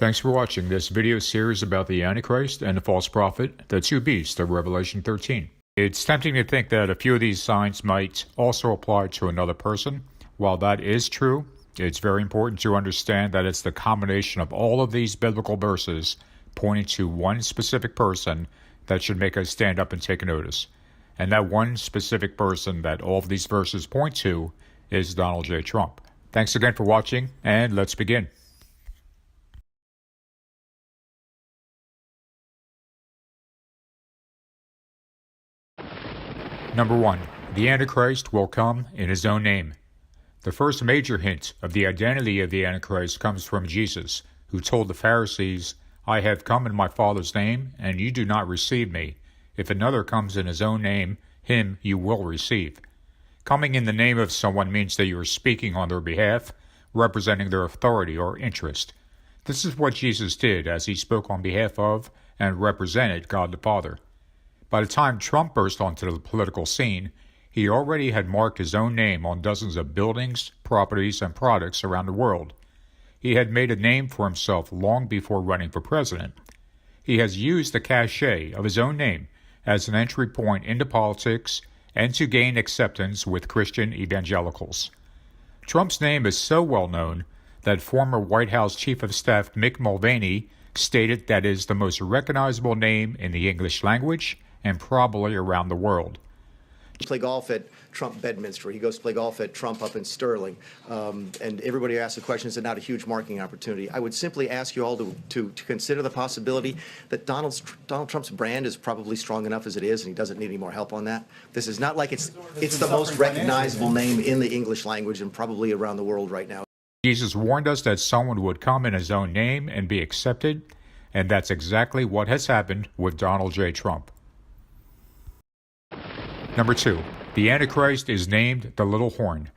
Thanks for watching this video series about the Antichrist and the false prophet, the two beasts of Revelation 13. It's tempting to think that a few of these signs might also apply to another person. While that is true, it's very important to understand that it's the combination of all of these biblical verses pointing to one specific person that should make us stand up and take notice. And that one specific person that all of these verses point to is Donald J. Trump. Thanks again for watching, and let's begin. Number 1. The Antichrist will come in his own name. The first major hint of the identity of the Antichrist comes from Jesus, who told the Pharisees, "I have come in my Father's name, and you do not receive me. If another comes in his own name, him you will receive." Coming in the name of someone means that you are speaking on their behalf, representing their authority or interest. This is what Jesus did as he spoke on behalf of and represented God the Father. By the time Trump burst onto the political scene, he already had marked his own name on dozens of buildings, properties, and products around the world. He had made a name for himself long before running for president. He has used the cachet of his own name as an entry point into politics and to gain acceptance with Christian evangelicals. Trump's name is so well known that former White House Chief of Staff Mick Mulvaney stated that it is the most recognizable name in the English language and probably around the world. Play golf at Trump Bedminster. He goes to play golf at Trump up in Sterling. And everybody asks the question, is it not a huge marketing opportunity? I would simply ask you all to consider the possibility that Donald Trump's brand is probably strong enough as it is, and he doesn't need any more help on that. This is not like it's the most recognizable name in the English language and probably around the world right now. Jesus warned us that someone would come in his own name and be accepted, and that's exactly what has happened with Donald J. Trump. Number 2. The Antichrist is named the Little Horn.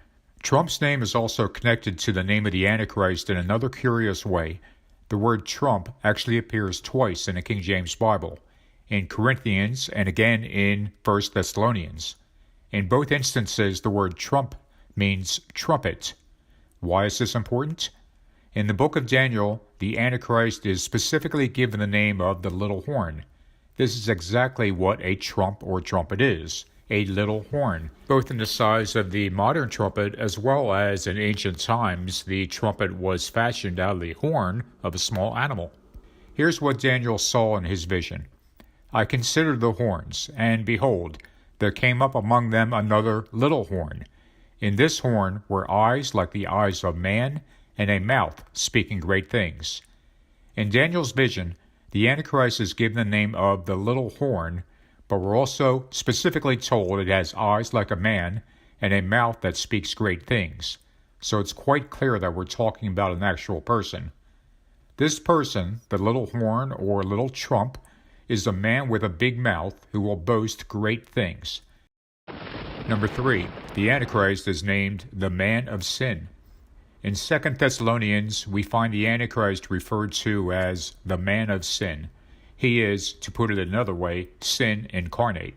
Trump's name is also connected to the name of the Antichrist in another curious way. The word Trump actually appears twice in the King James Bible, in Corinthians and again in 1 Thessalonians. In both instances, the word Trump means trumpet. Why is this important? In the book of Daniel, the Antichrist is specifically given the name of the Little Horn. This is exactly what a trump or trumpet is. A little horn, both in the size of the modern trumpet as well as in ancient times the trumpet was fashioned out of the horn of a small animal. Here's what Daniel saw in his vision. "I considered the horns, and behold, there came up among them another little horn. In this horn were eyes like the eyes of man, and a mouth speaking great things." In Daniel's vision, the Antichrist is given the name of the little horn, but we're also specifically told it has eyes like a man and a mouth that speaks great things. So it's quite clear that we're talking about an actual person. This person, the little horn or little Trump, is a man with a big mouth who will boast great things. Number 3. The Antichrist is named the man of sin. In 2 Thessalonians, we find the Antichrist referred to as the man of sin. He is, to put it another way, sin incarnate.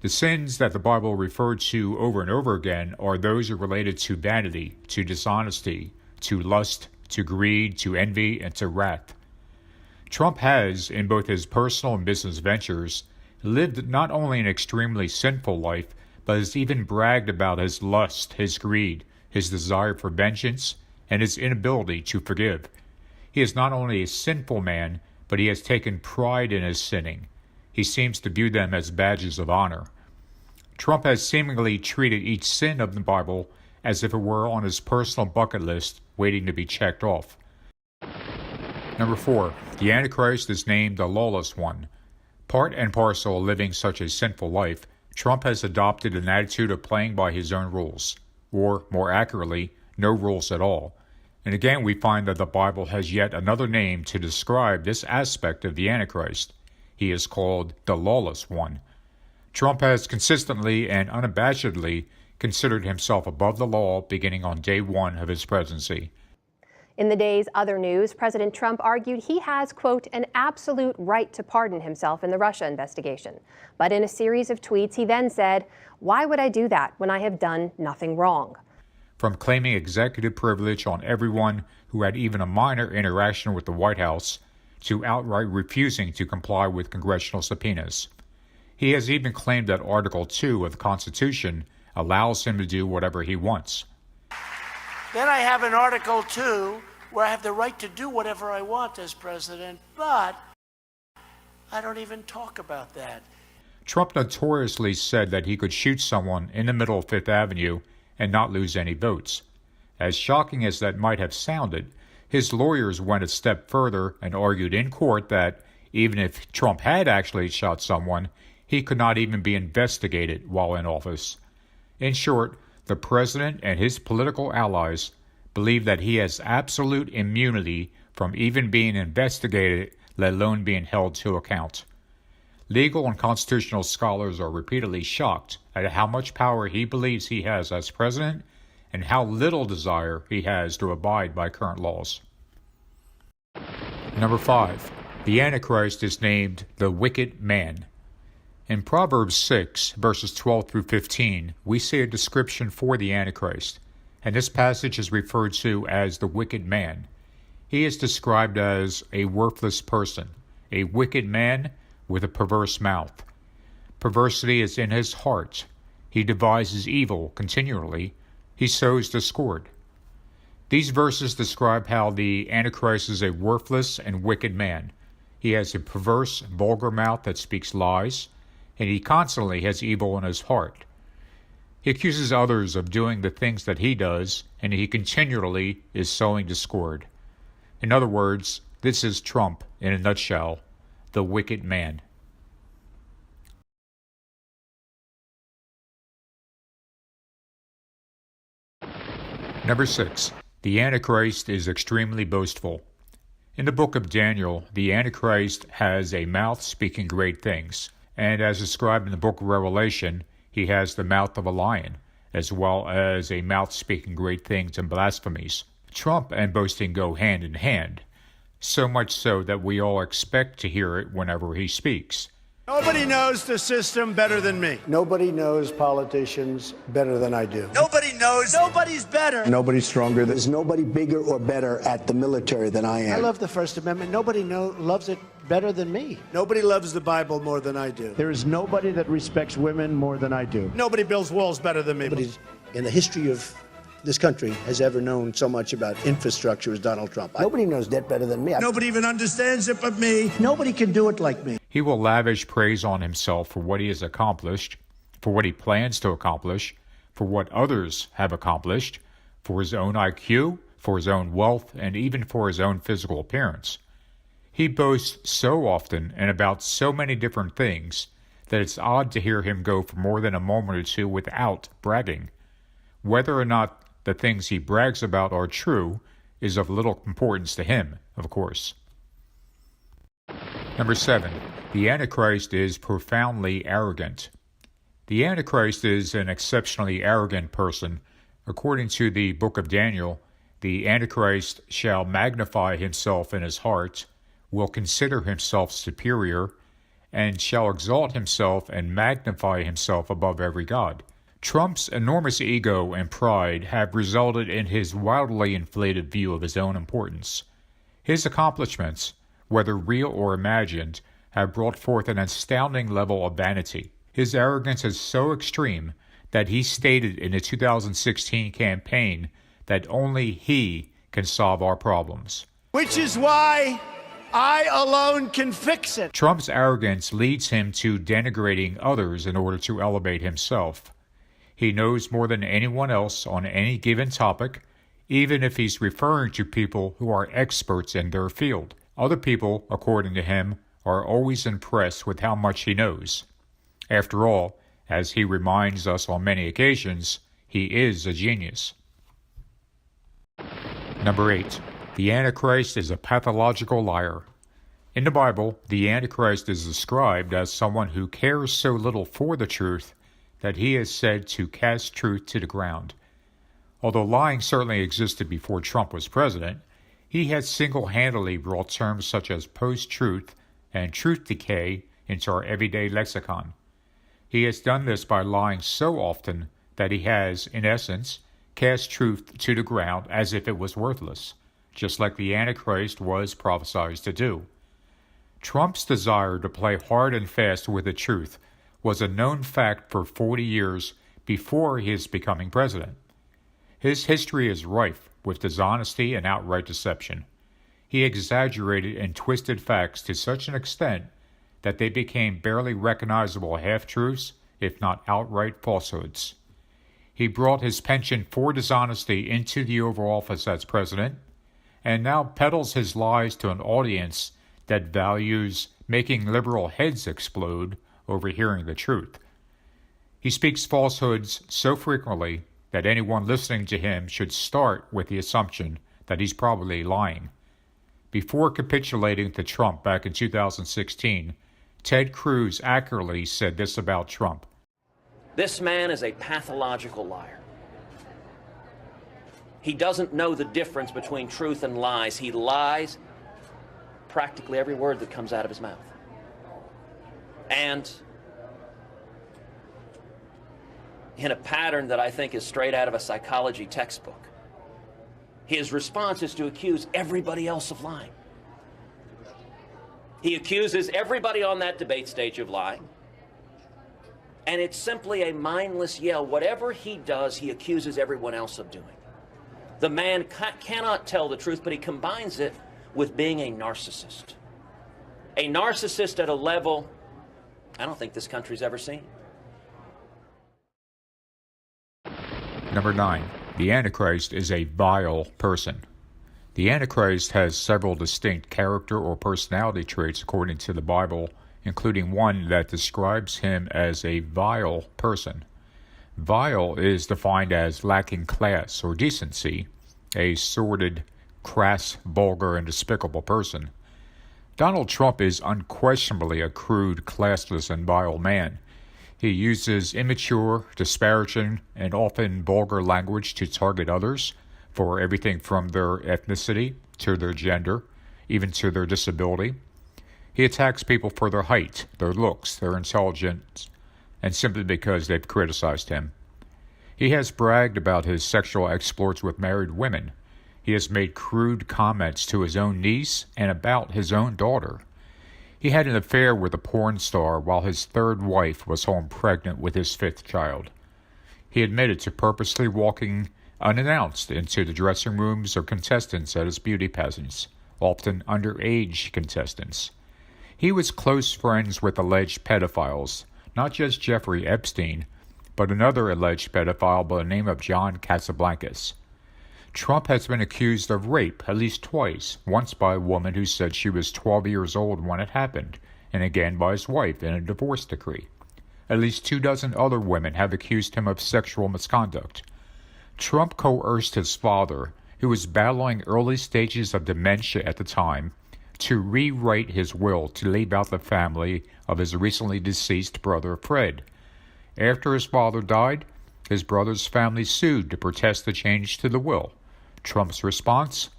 The sins that the Bible referred to over and over again are those related to vanity, to dishonesty, to lust, to greed, to envy, and to wrath. Trump has, in both his personal and business ventures, lived not only an extremely sinful life, but has even bragged about his lust, his greed, his desire for vengeance, and his inability to forgive. He is not only a sinful man, but he has taken pride in his sinning. He seems to view them as badges of honor. Trump has seemingly treated each sin of the Bible as if it were on his personal bucket list waiting to be checked off. Number 4. The Antichrist is named the lawless one. Part and parcel of living such a sinful life, Trump has adopted an attitude of playing by his own rules, or more accurately, no rules at all. And again, we find that the Bible has yet another name to describe this aspect of the Antichrist. He is called the lawless one. Trump has consistently and unabashedly considered himself above the law beginning on day one of his presidency. In the day's other news, President Trump argued he has, quote, an absolute right to pardon himself in the Russia investigation. But in a series of tweets, he then said, "Why would I do that when I have done nothing wrong?" from claiming executive privilege on everyone who had even a minor interaction with the White House to outright refusing to comply with congressional subpoenas. He has even claimed that Article 2 of the Constitution allows him to do whatever he wants. Then I have an Article 2 where I have the right to do whatever I want as president, but I don't even talk about that. Trump notoriously said that he could shoot someone in the middle of Fifth Avenue and not lose any votes. As shocking as that might have sounded, his lawyers went a step further and argued in court that even if Trump had actually shot someone, he could not even be investigated while in office. In short, the president and his political allies believe that he has absolute immunity from even being investigated, let alone being held to account. Legal and constitutional scholars are repeatedly shocked at how much power he believes he has as president and how little desire he has to abide by current laws. Number 5. The Antichrist is named the Wicked Man. In Proverbs 6, verses 12 through 15, we see a description for the Antichrist, and this passage is referred to as the wicked man. He is described as a worthless person, a wicked man with a perverse mouth. Perversity is in his heart. He devises evil continually. He sows discord. These verses describe how the Antichrist is a worthless and wicked man. He has a perverse, vulgar mouth that speaks lies, and he constantly has evil in his heart. He accuses others of doing the things that he does, and he continually is sowing discord. In other words, this is Trump in a nutshell, the wicked man. Number 6. The Antichrist is extremely boastful. In the book of Daniel, the Antichrist has a mouth speaking great things, and as described in the book of Revelation, he has the mouth of a lion, as well as a mouth speaking great things and blasphemies. Trump and boasting go hand in hand, so much so that we all expect to hear it whenever he speaks. Nobody knows the system better than me. Nobody knows politicians better than I do. Nobody knows. Nobody's better. Nobody's stronger. There's nobody bigger or better at the military than I am. I love the First Amendment. Nobody loves it better than me. Nobody loves the Bible more than I do. There is nobody that respects women more than I do. Nobody builds walls better than me. Nobody in the history of this country has ever known so much about infrastructure as Donald Trump. Nobody knows that better than me. Nobody even understands it but me. Nobody can do it like me. He will lavish praise on himself for what he has accomplished, for what he plans to accomplish, for what others have accomplished, for his own IQ, for his own wealth, and even for his own physical appearance. He boasts so often and about so many different things that it's odd to hear him go for more than a moment or two without bragging. Whether or not the things he brags about are true is of little importance to him, of course. Number 7. The Antichrist is profoundly arrogant. The Antichrist is an exceptionally arrogant person. According to the book of Daniel, the Antichrist shall magnify himself in his heart, will consider himself superior, and shall exalt himself and magnify himself above every god. Trump's enormous ego and pride have resulted in his wildly inflated view of his own importance. His accomplishments, whether real or imagined, have brought forth an astounding level of vanity. His arrogance is so extreme that he stated in the 2016 campaign that only he can solve our problems. Which is why I alone can fix it. Trump's arrogance leads him to denigrating others in order to elevate himself. He knows more than anyone else on any given topic, even if he's referring to people who are experts in their field. Other people, according to him, are always impressed with how much he knows. After all, as he reminds us on many occasions, he is a genius. Number 8. The Antichrist is a pathological liar. In the Bible, the Antichrist is described as someone who cares so little for the truth that he is said to cast truth to the ground. Although lying certainly existed before Trump was president, he has single-handedly brought terms such as post-truth and truth decay into our everyday lexicon. He has done this by lying so often that he has, in essence, cast truth to the ground as if it was worthless, just like the Antichrist was prophesied to do. Trump's desire to play hard and fast with the truth was a known fact for 40 years before his becoming president. His history is rife with dishonesty and outright deception. He exaggerated and twisted facts to such an extent that they became barely recognizable half-truths, if not outright falsehoods. He brought his penchant for dishonesty into the Oval Office as president, and now peddles his lies to an audience that values making liberal heads explode over hearing the truth. He speaks falsehoods so frequently that anyone listening to him should start with the assumption that he's probably lying. Before capitulating to Trump back in 2016, Ted Cruz accurately said this about Trump. This man is a pathological liar. He doesn't know the difference between truth and lies. He lies practically every word that comes out of his mouth. And in a pattern that I think is straight out of a psychology textbook, his response is to accuse everybody else of lying. He accuses everybody on that debate stage of lying. And it's simply a mindless yell. Whatever he does, he accuses everyone else of doing. The man cannot tell the truth, but he combines it with being a narcissist. A narcissist at a level I don't think this country's ever seen. Number 9. The Antichrist is a vile person. The Antichrist has several distinct character or personality traits according to the Bible, including one that describes him as a vile person. Vile is defined as lacking class or decency, a sordid, crass, vulgar, and despicable person. Donald Trump is unquestionably a crude, classless, and vile man. He uses immature, disparaging, and often vulgar language to target others for everything from their ethnicity to their gender, even to their disability. He attacks people for their height, their looks, their intelligence, and simply because they've criticized him. He has bragged about his sexual exploits with married women. He has made crude comments to his own niece and about his own daughter. He had an affair with a porn star while his third wife was home pregnant with his fifth child. He admitted to purposely walking unannounced into the dressing rooms of contestants at his beauty pageants, often underage contestants. He was close friends with alleged pedophiles, not just Jeffrey Epstein, but another alleged pedophile by the name of John Casablancas. Trump has been accused of rape at least twice, once by a woman who said she was 12 years old when it happened, and again by his wife in a divorce decree. At least 24 other women have accused him of sexual misconduct. Trump coerced his father, who was battling early stages of dementia at the time, to rewrite his will to leave out the family of his recently deceased brother Fred. After his father died, his brother's family sued to protest the change to the will. Trump's response?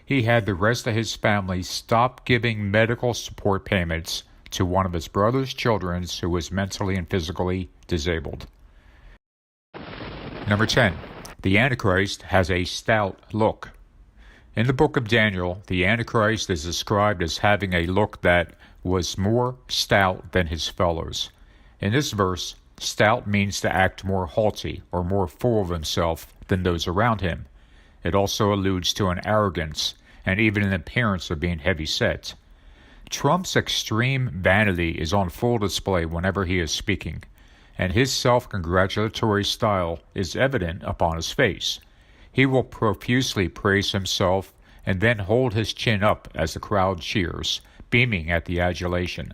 He had the rest of his family stop giving medical support payments to one of his brother's children who was mentally and physically disabled. Number 10. The Antichrist has a stout look. In the book of Daniel, the Antichrist is described as having a look that was more stout than his fellows. In this verse, stout means to act more haughty or more full of himself than those around him. It also alludes to an arrogance and even an appearance of being heavy-set. Trump's extreme vanity is on full display whenever he is speaking, and his self-congratulatory style is evident upon his face. He will profusely praise himself and then hold his chin up as the crowd cheers, beaming at the adulation.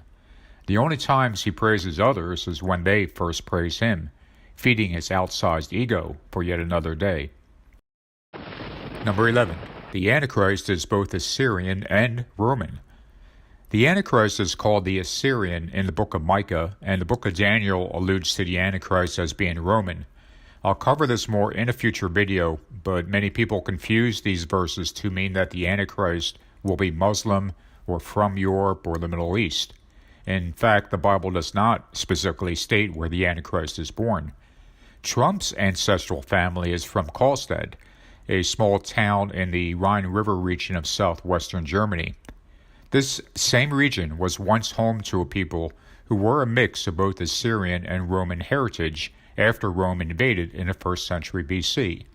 The only times he praises others is when they first praise him, feeding his outsized ego for yet another day. Number 11. The Antichrist is both Assyrian and Roman. The Antichrist is called the Assyrian in the book of Micah, and the book of Daniel alludes to the Antichrist as being Roman. I'll cover this more in a future video, but many people confuse these verses to mean that the Antichrist will be Muslim or from Europe or the Middle East. In fact, the Bible does not specifically state where the Antichrist is born. Trump's ancestral family is from Karlstadt, a small town in the Rhine River region of southwestern Germany. This same region was once home to a people who were a mix of both Assyrian and Roman heritage after Rome invaded in the 1st century BC.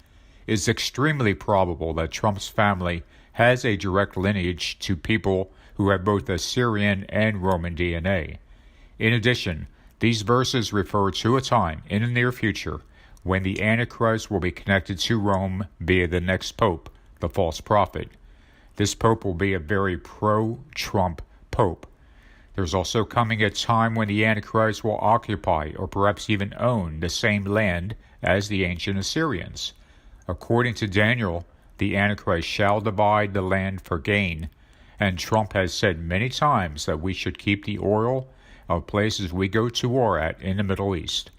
It is extremely probable that Trump's family has a direct lineage to people who have both Assyrian and Roman DNA. In addition, these verses refer to a time in the near future when the Antichrist will be connected to Rome via the next pope, the false prophet. This pope will be a very pro-Trump pope. There's also coming a time when the Antichrist will occupy or perhaps even own the same land as the ancient Assyrians. According to Daniel, the Antichrist shall divide the land for gain, and Trump has said many times that we should keep the oil of places we go to war at in the Middle East.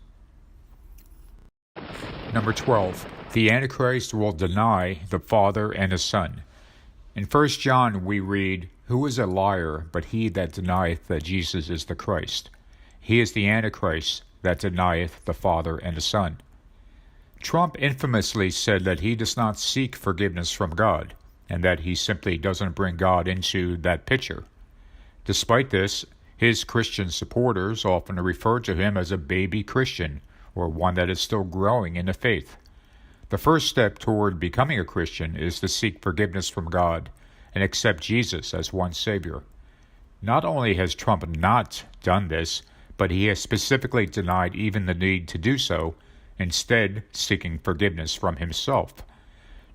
Number 12. The Antichrist will deny the Father and the Son. In 1 John we read, "Who is a liar but he that denieth that Jesus is the Christ? He is the Antichrist that denieth the Father and the Son." Trump infamously said that he does not seek forgiveness from God, and that he simply doesn't bring God into that picture. Despite this, his Christian supporters often refer to him as a baby Christian, or one that is still growing in the faith. The first step toward becoming a Christian is to seek forgiveness from God and accept Jesus as one's Savior. Not only has Trump not done this, but he has specifically denied even the need to do so, instead seeking forgiveness from himself.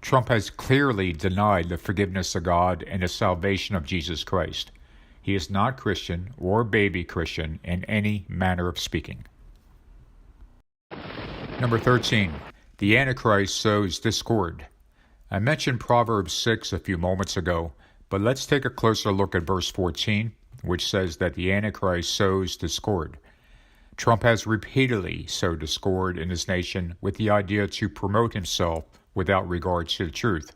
Trump has clearly denied the forgiveness of God and the salvation of Jesus Christ. He is not Christian or baby Christian in any manner of speaking. Number 13. The Antichrist sows discord. I mentioned Proverbs 6 a few moments ago, but let's take a closer look at verse 14, which says that the Antichrist sows discord. Trump has repeatedly sowed discord in his nation with the idea to promote himself without regard to the truth.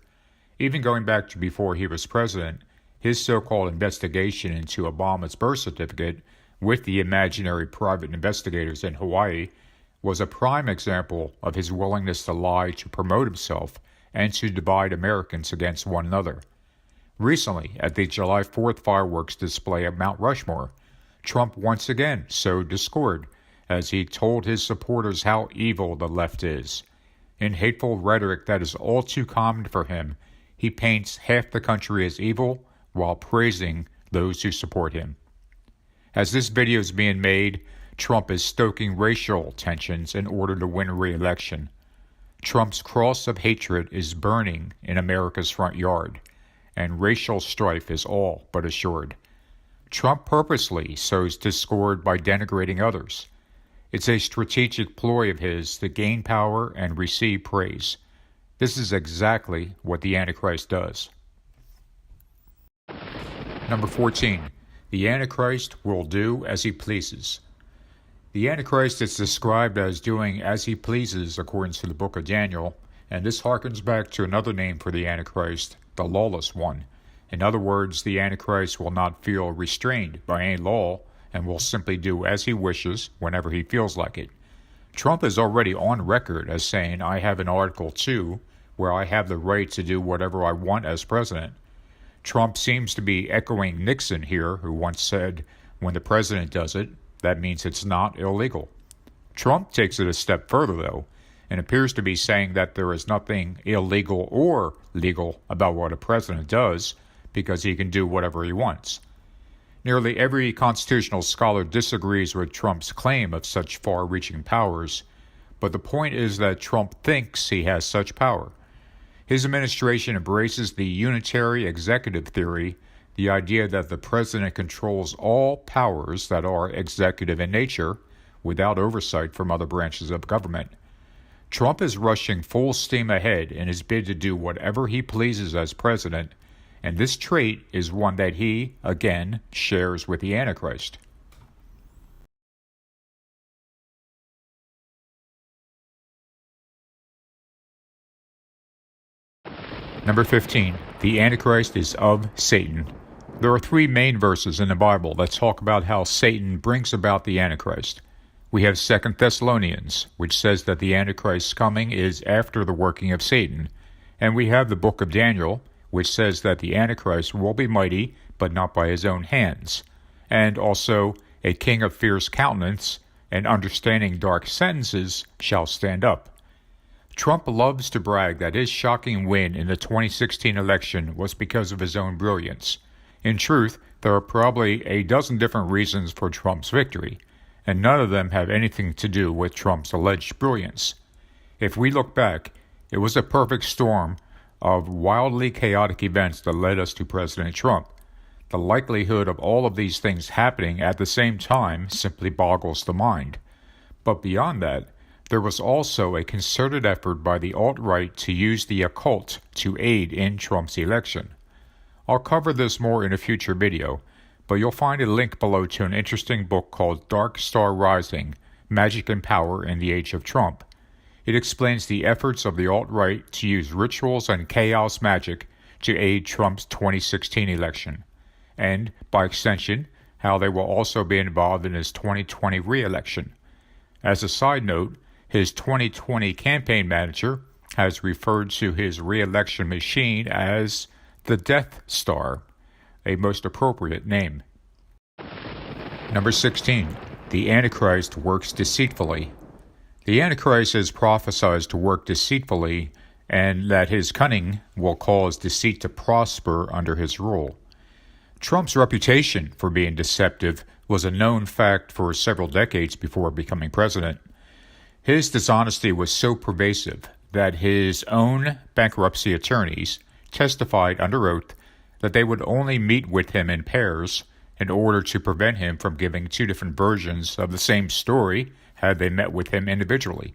Even going back to before he was president, his so-called investigation into Obama's birth certificate with the imaginary private investigators in Hawaii was a prime example of his willingness to lie to promote himself and to divide Americans against one another. Recently, at the July 4th fireworks display at Mount Rushmore, Trump once again sowed discord as he told his supporters how evil the left is. In hateful rhetoric that is all too common for him, he paints half the country as evil while praising those who support him. As this video is being made, Trump is stoking racial tensions in order to win re-election. Trump's cross of hatred is burning in America's front yard, and racial strife is all but assured. Trump purposely sows discord by denigrating others. It's a strategic ploy of his to gain power and receive praise. This is exactly what the Antichrist does. Number 14. The Antichrist will do as he pleases. The Antichrist is described as doing as he pleases according to the book of Daniel, and this harkens back to another name for the Antichrist, the lawless one. In other words, the Antichrist will not feel restrained by any law and will simply do as he wishes whenever he feels like it. Trump is already on record as saying, "I have an Article 2 where I have the right to do whatever I want as president." Trump seems to be echoing Nixon here, who once said, "When the president does it, that means it's not illegal." Trump takes it a step further, though, and appears to be saying that there is nothing illegal or legal about what a president does because he can do whatever he wants. Nearly every constitutional scholar disagrees with Trump's claim of such far-reaching powers, but the point is that Trump thinks he has such power. His administration embraces the unitary executive theory, the idea that the president controls all powers that are executive in nature without oversight from other branches of government. Trump is rushing full steam ahead in his bid to do whatever he pleases as president, and this trait is one that he, again, shares with the Antichrist. Number 15. The Antichrist is of Satan. There are three main verses in the Bible that talk about how Satan brings about the Antichrist. We have 2 Thessalonians, which says that the Antichrist's coming is after the working of Satan. And we have the book of Daniel, which says that the Antichrist will be mighty, but not by his own hands. And also, a king of fierce countenance and understanding dark sentences shall stand up. Trump loves to brag that his shocking win in the 2016 election was because of his own brilliance. In truth, there are probably a dozen different reasons for Trump's victory, and none of them have anything to do with Trump's alleged brilliance. If we look back, it was a perfect storm of wildly chaotic events that led us to President Trump. The likelihood of all of these things happening at the same time simply boggles the mind. But beyond that, there was also a concerted effort by the alt-right to use the occult to aid in Trump's election. I'll cover this more in a future video, but you'll find a link below to an interesting book called Dark Star Rising: Magic and Power in the Age of Trump. It explains the efforts of the alt-right to use rituals and chaos magic to aid Trump's 2016 election, and, by extension, how they will also be involved in his 2020 re-election. As a side note, his 2020 campaign manager has referred to his re-election machine as the Death Star, a most appropriate name. Number 16. The Antichrist works deceitfully. The Antichrist is prophesied to work deceitfully, and that his cunning will cause deceit to prosper under his rule. Trump's reputation for being deceptive was a known fact for several decades before becoming president. His dishonesty was so pervasive that his own bankruptcy attorneys testified under oath that they would only meet with him in pairs in order to prevent him from giving two different versions of the same story had they met with him individually.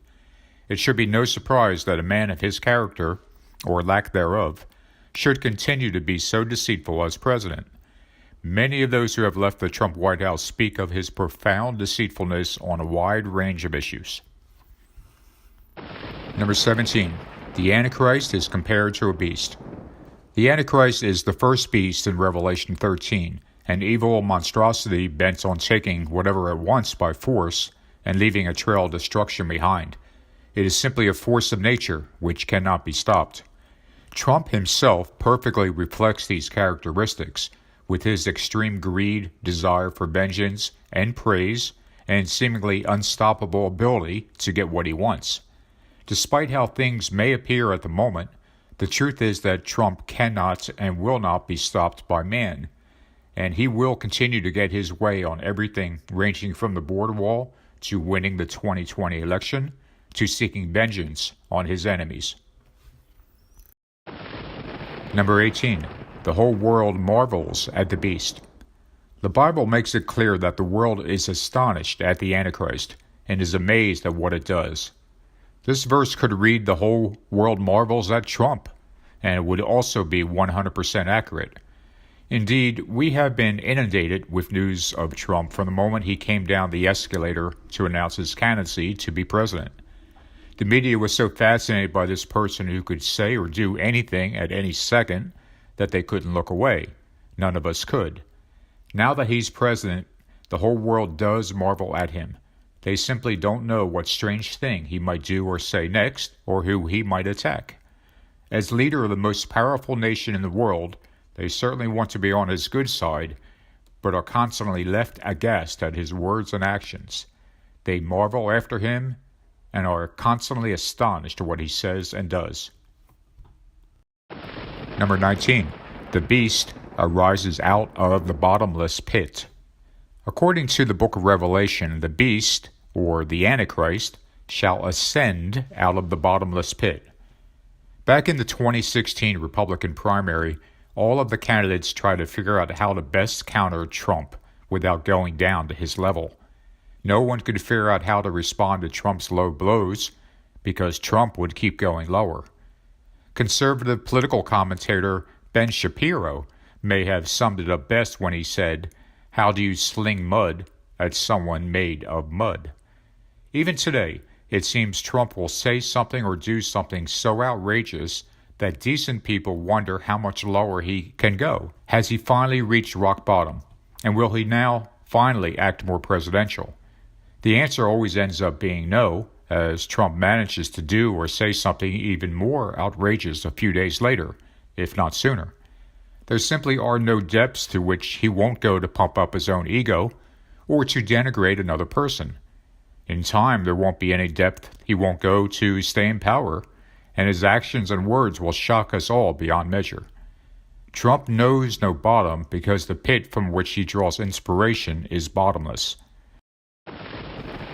It should be no surprise that a man of his character, or lack thereof, should continue to be so deceitful as president. Many of those who have left the Trump White House speak of his profound deceitfulness on a wide range of issues. Number 17. The Antichrist is compared to a beast. The Antichrist is the first beast in Revelation 13, an evil monstrosity bent on taking whatever it wants by force and leaving a trail of destruction behind. It is simply a force of nature which cannot be stopped. Trump himself perfectly reflects these characteristics, with his extreme greed, desire for vengeance and praise, and seemingly unstoppable ability to get what he wants. Despite how things may appear at the moment, the truth is that Trump cannot and will not be stopped by man, and he will continue to get his way on everything ranging from the border wall to winning the 2020 election to seeking vengeance on his enemies. Number 18. The whole world marvels at the beast. The Bible makes it clear that the world is astonished at the Antichrist and is amazed at what it does. This verse could read the whole world marvels at Trump, and it would also be 100% accurate. Indeed, we have been inundated with news of Trump from the moment he came down the escalator to announce his candidacy to be president. The media was so fascinated by this person who could say or do anything at any second that they couldn't look away. None of us could. Now that he's president, the whole world does marvel at him. They simply don't know what strange thing he might do or say next, or who he might attack. As leader of the most powerful nation in the world, they certainly want to be on his good side, but are constantly left aghast at his words and actions. They marvel after him and are constantly astonished at what he says and does. Number 19. The beast arises out of the bottomless pit. According to the book of Revelation, the beast, or the Antichrist, shall ascend out of the bottomless pit. Back in the 2016 Republican primary, all of the candidates tried to figure out how to best counter Trump without going down to his level. No one could figure out how to respond to Trump's low blows because Trump would keep going lower. Conservative political commentator Ben Shapiro may have summed it up best when he said, "How do you sling mud at someone made of mud?" Even today, it seems Trump will say something or do something so outrageous that decent people wonder how much lower he can go. Has he finally reached rock bottom? And will he now finally act more presidential? The answer always ends up being no, as Trump manages to do or say something even more outrageous a few days later, if not sooner. There simply are no depths to which he won't go to pump up his own ego or to denigrate another person. In time, there won't be any depth he won't go to stay in power, and his actions and words will shock us all beyond measure. Trump knows no bottom because the pit from which he draws inspiration is bottomless.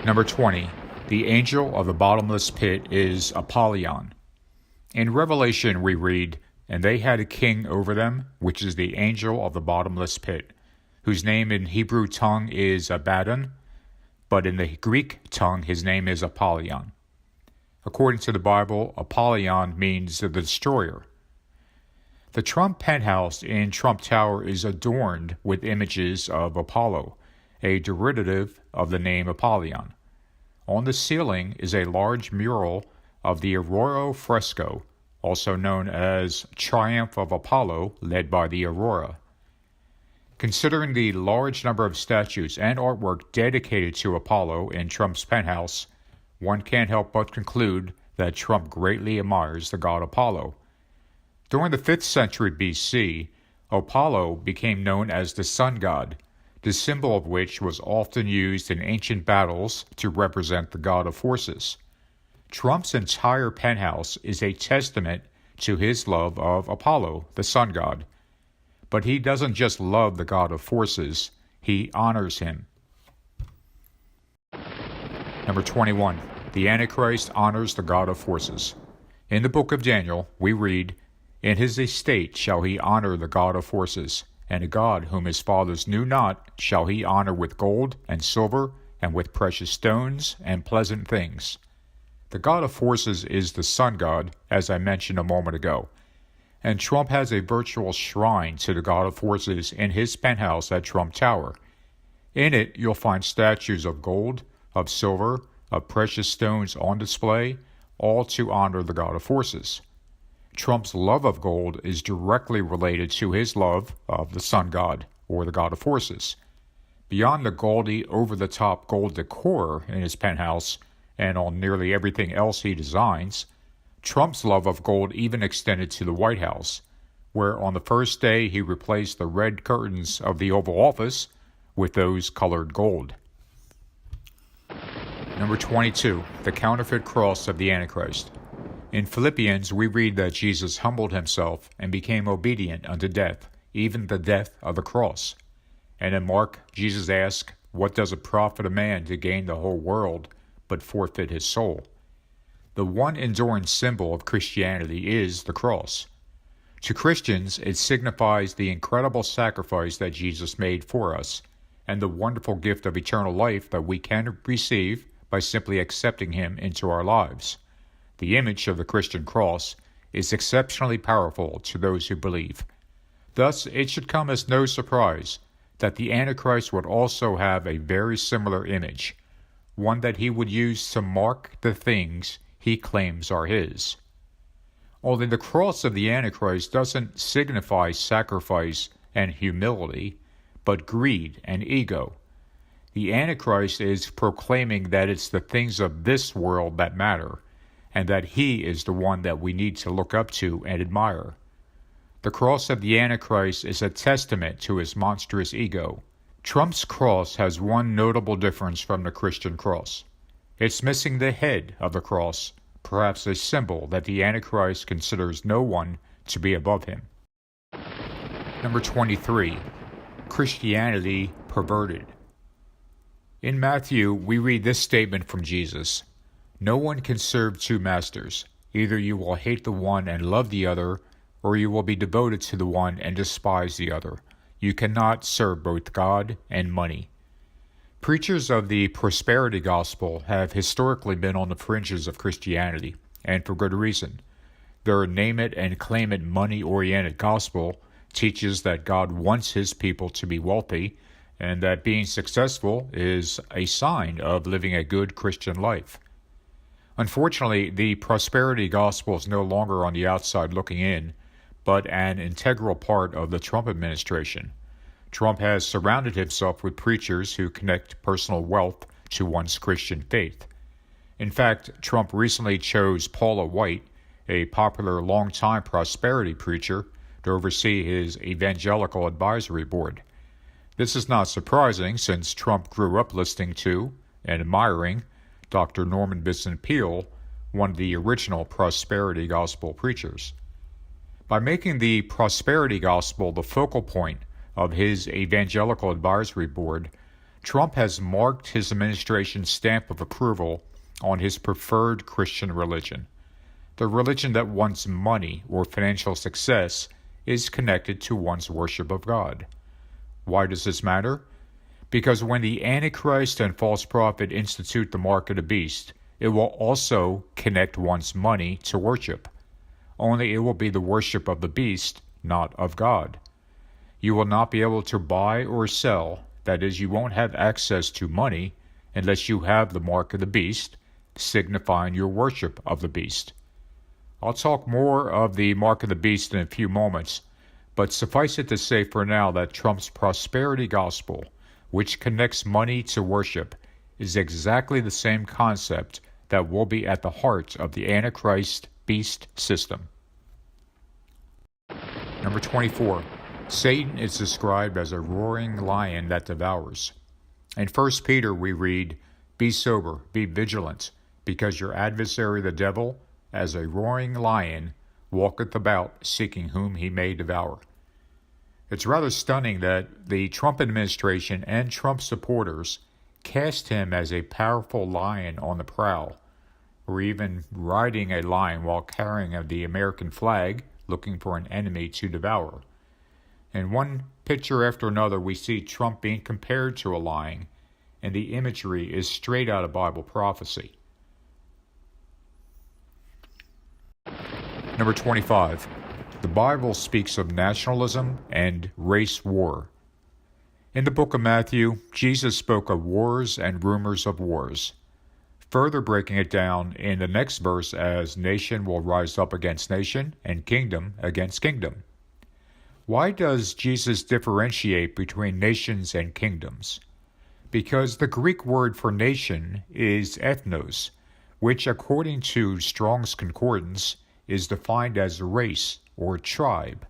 Number 20. The angel of the bottomless pit is Apollyon. In Revelation we read, "And they had a king over them, which is the angel of the bottomless pit, whose name in Hebrew tongue is Abaddon, but in the Greek tongue his name is Apollyon." According to the Bible, Apollyon means the destroyer. The Trump penthouse in Trump Tower is adorned with images of Apollo, a derivative of the name Apollyon. On the ceiling is a large mural of the Aurora fresco, also known as Triumph of Apollo, led by the Aurora. Considering the large number of statues and artwork dedicated to Apollo in Trump's penthouse, one can't help but conclude that Trump greatly admires the god Apollo. During the 5th century BC, Apollo became known as the sun god, the symbol of which was often used in ancient battles to represent the god of forces. Trump's entire penthouse is a testament to his love of Apollo, the sun god. But he doesn't just love the god of forces, he honors him. Number 21. The Antichrist honors the god of forces. In the book of Daniel, we read, "In his estate shall he honor the god of forces, and a god whom his fathers knew not shall he honor with gold and silver and with precious stones and pleasant things." The god of forces is the sun god, as I mentioned a moment ago, and Trump has a virtual shrine to the god of forces in his penthouse at Trump Tower. In it, you'll find statues of gold, of silver, of precious stones on display, all to honor the god of forces. Trump's love of gold is directly related to his love of the sun god, or the god of forces. Beyond the gaudy, over-the-top gold decor in his penthouse, and on nearly everything else he designs, Trump's love of gold even extended to the White House, where on the first day he replaced the red curtains of the Oval Office with those colored gold. Number 22. The counterfeit cross of the Antichrist. In Philippians, we read that Jesus humbled himself and became obedient unto death, even the death of the cross. And in Mark, Jesus asked, "What does it profit a man to gain the whole world, but forfeit his soul?" The one enduring symbol of Christianity is the cross. To Christians, it signifies the incredible sacrifice that Jesus made for us, and the wonderful gift of eternal life that we can receive by simply accepting him into our lives. The image of the Christian cross is exceptionally powerful to those who believe. Thus, it should come as no surprise that the Antichrist would also have a very similar image, one that he would use to mark the things he claims are his. Only the cross of the Antichrist doesn't signify sacrifice and humility, but greed and ego. The Antichrist is proclaiming that it's the things of this world that matter, and that he is the one that we need to look up to and admire. The cross of the Antichrist is a testament to his monstrous ego. Trump's cross has one notable difference from the Christian cross. It's missing the head of the cross, perhaps a symbol that the Antichrist considers no one to be above him. Number 23. Christianity perverted. In Matthew, we read this statement from Jesus: "No one can serve two masters. Either you will hate the one and love the other, or you will be devoted to the one and despise the other. You cannot serve both God and money." Preachers of the prosperity gospel have historically been on the fringes of Christianity, and for good reason. Their name-it-and-claim-it money-oriented gospel teaches that God wants his people to be wealthy, and that being successful is a sign of living a good Christian life. Unfortunately, the prosperity gospel is no longer on the outside looking in, but an integral part of the Trump administration. Trump has surrounded himself with preachers who connect personal wealth to one's Christian faith. In fact, Trump recently chose Paula White, a popular longtime prosperity preacher, to oversee his evangelical advisory board. This is not surprising since Trump grew up listening to and admiring Dr. Norman Vincent Peale, one of the original prosperity gospel preachers. By making the prosperity gospel the focal point of his evangelical advisory board, Trump has marked his administration's stamp of approval on his preferred Christian religion, the religion that one's money or financial success is connected to one's worship of God. Why does this matter? Because when the Antichrist and false prophet institute the mark of the beast, it will also connect one's money to worship. Only it will be the worship of the beast, not of God. You will not be able to buy or sell, that is, you won't have access to money unless you have the mark of the beast, signifying your worship of the beast. I'll talk more of the mark of the beast in a few moments, but suffice it to say for now that Trump's prosperity gospel, which connects money to worship, is exactly the same concept that will be at the heart of the Antichrist beast system. Number 24. Satan is described as a roaring lion that devours. In 1 Peter we read, "Be sober, be vigilant, because your adversary the devil, as a roaring lion, walketh about, seeking whom he may devour." It's rather stunning that the Trump administration and Trump supporters cast him as a powerful lion on the prowl, or even riding a lion while carrying the American flag, looking for an enemy to devour. In one picture after another, we see Trump being compared to a lion, and the imagery is straight out of Bible prophecy. Number 25. The Bible speaks of nationalism and race war. In the book of Matthew, Jesus spoke of wars and rumors of wars, further breaking it down in the next verse as nation will rise up against nation and kingdom against kingdom. Why does Jesus differentiate between nations and kingdoms? Because the Greek word for nation is ethnos, which according to Strong's Concordance is defined as race or tribe.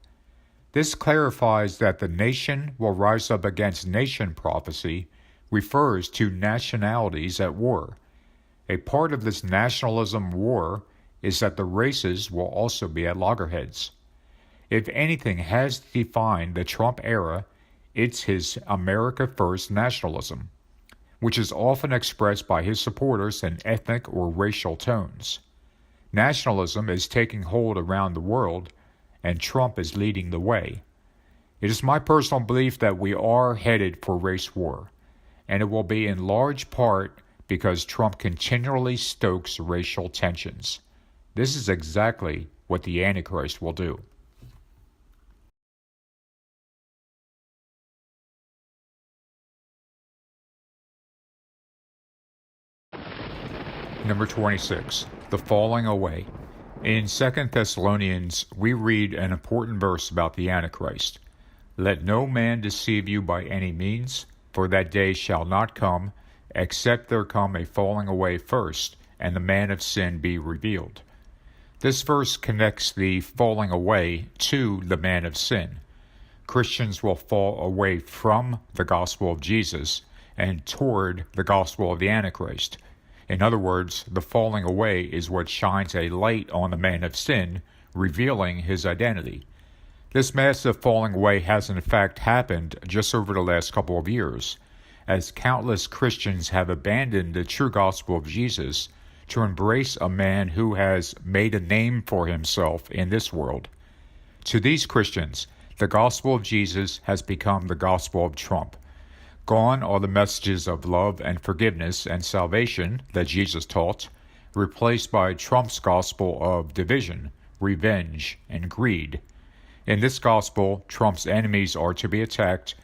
This clarifies that the nation will rise up against nation prophecy refers to nationalities at war. A part of this nationalism war is that the races will also be at loggerheads. If anything has defined the Trump era, it's his America First nationalism, which is often expressed by his supporters in ethnic or racial tones. Nationalism is taking hold around the world, and Trump is leading the way. It is my personal belief that we are headed for race war, and it will be in large part because Trump continually stokes racial tensions. This is exactly what the Antichrist will do. Number 26. The falling away. In 2 Thessalonians, we read an important verse about the Antichrist. "Let no man deceive you by any means, for that day shall not come, except there come a falling away first, and the man of sin be revealed." This verse connects the falling away to the man of sin. Christians will fall away from the gospel of Jesus and toward the gospel of the Antichrist. In other words, the falling away is what shines a light on the man of sin, revealing his identity. This massive falling away has in fact happened just over the last couple of years, as countless Christians have abandoned the true gospel of Jesus to embrace a man who has made a name for himself in this world. To these Christians, the gospel of Jesus has become the gospel of Trump. Gone are the messages of love and forgiveness and salvation that Jesus taught, replaced by Trump's gospel of division, revenge, and greed. In this gospel, Trump's enemies are to be attacked,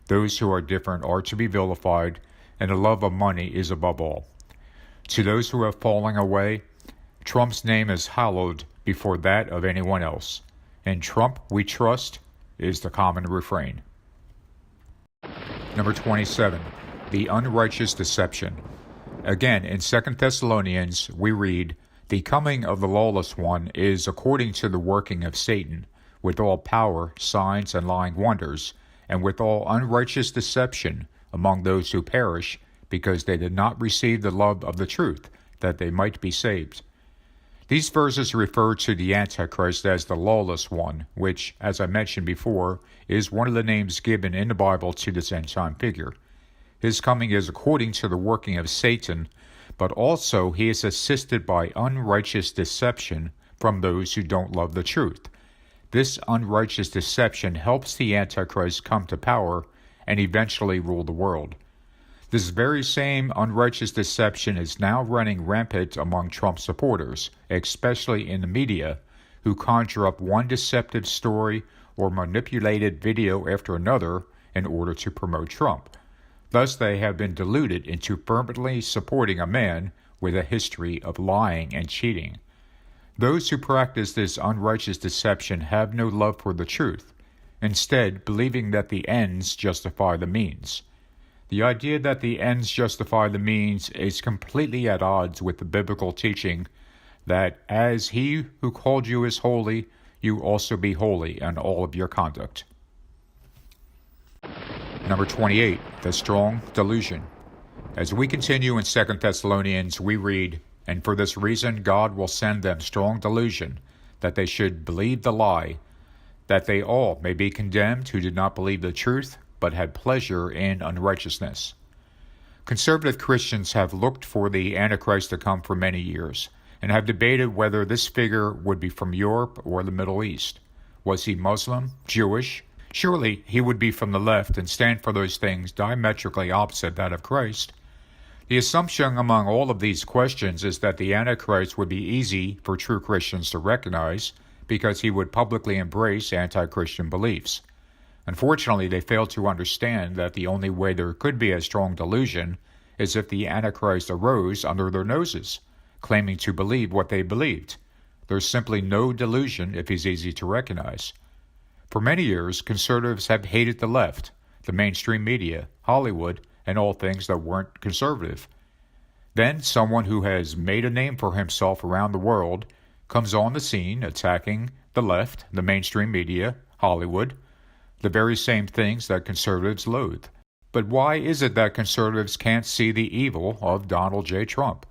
those who are different are to be vilified, and the love of money is above all. To those who have fallen away, Trump's name is hallowed before that of anyone else. "In Trump we trust" is the common refrain. Number 27. The unrighteous deception. Again, in 2 Thessalonians, we read, "The coming of the lawless one is according to the working of Satan, with all power, signs, and lying wonders, and with all unrighteous deception among those who perish, because they did not receive the love of the truth, that they might be saved." These verses refer to the Antichrist as the lawless one, which, as I mentioned before, is one of the names given in the Bible to this end-time figure. His coming is according to the working of Satan, but also he is assisted by unrighteous deception from those who don't love the truth. This unrighteous deception helps the Antichrist come to power and eventually rule the world. This very same unrighteous deception is now running rampant among Trump supporters, especially in the media, who conjure up one deceptive story or manipulated video after another in order to promote Trump. Thus, they have been deluded into fervently supporting a man with a history of lying and cheating. Those who practice this unrighteous deception have no love for the truth, instead believing that the ends justify the means. The idea that the ends justify the means is completely at odds with the biblical teaching that as he who called you is holy, you also be holy in all of your conduct. Number 28, the strong delusion. As we continue in 2 Thessalonians, we read, "And for this reason God will send them strong delusion, that they should believe the lie, that they all may be condemned who did not believe the truth, but had pleasure in unrighteousness." Conservative Christians have looked for the Antichrist to come for many years, and have debated whether this figure would be from Europe or the Middle East. Was he Muslim, Jewish? Surely he would be from the left and stand for those things diametrically opposite that of Christ. The assumption among all of these questions is that the Antichrist would be easy for true Christians to recognize because he would publicly embrace anti-Christian beliefs. Unfortunately, they fail to understand that the only way there could be a strong delusion is if the Antichrist arose under their noses, claiming to believe what they believed. There's simply no delusion if he's easy to recognize. For many years, conservatives have hated the left, the mainstream media, Hollywood, and all things that weren't conservative. Then someone who has made a name for himself around the world comes on the scene attacking the left, the mainstream media, Hollywood, the very same things that conservatives loathe. But why is it that conservatives can't see the evil of Donald J. Trump?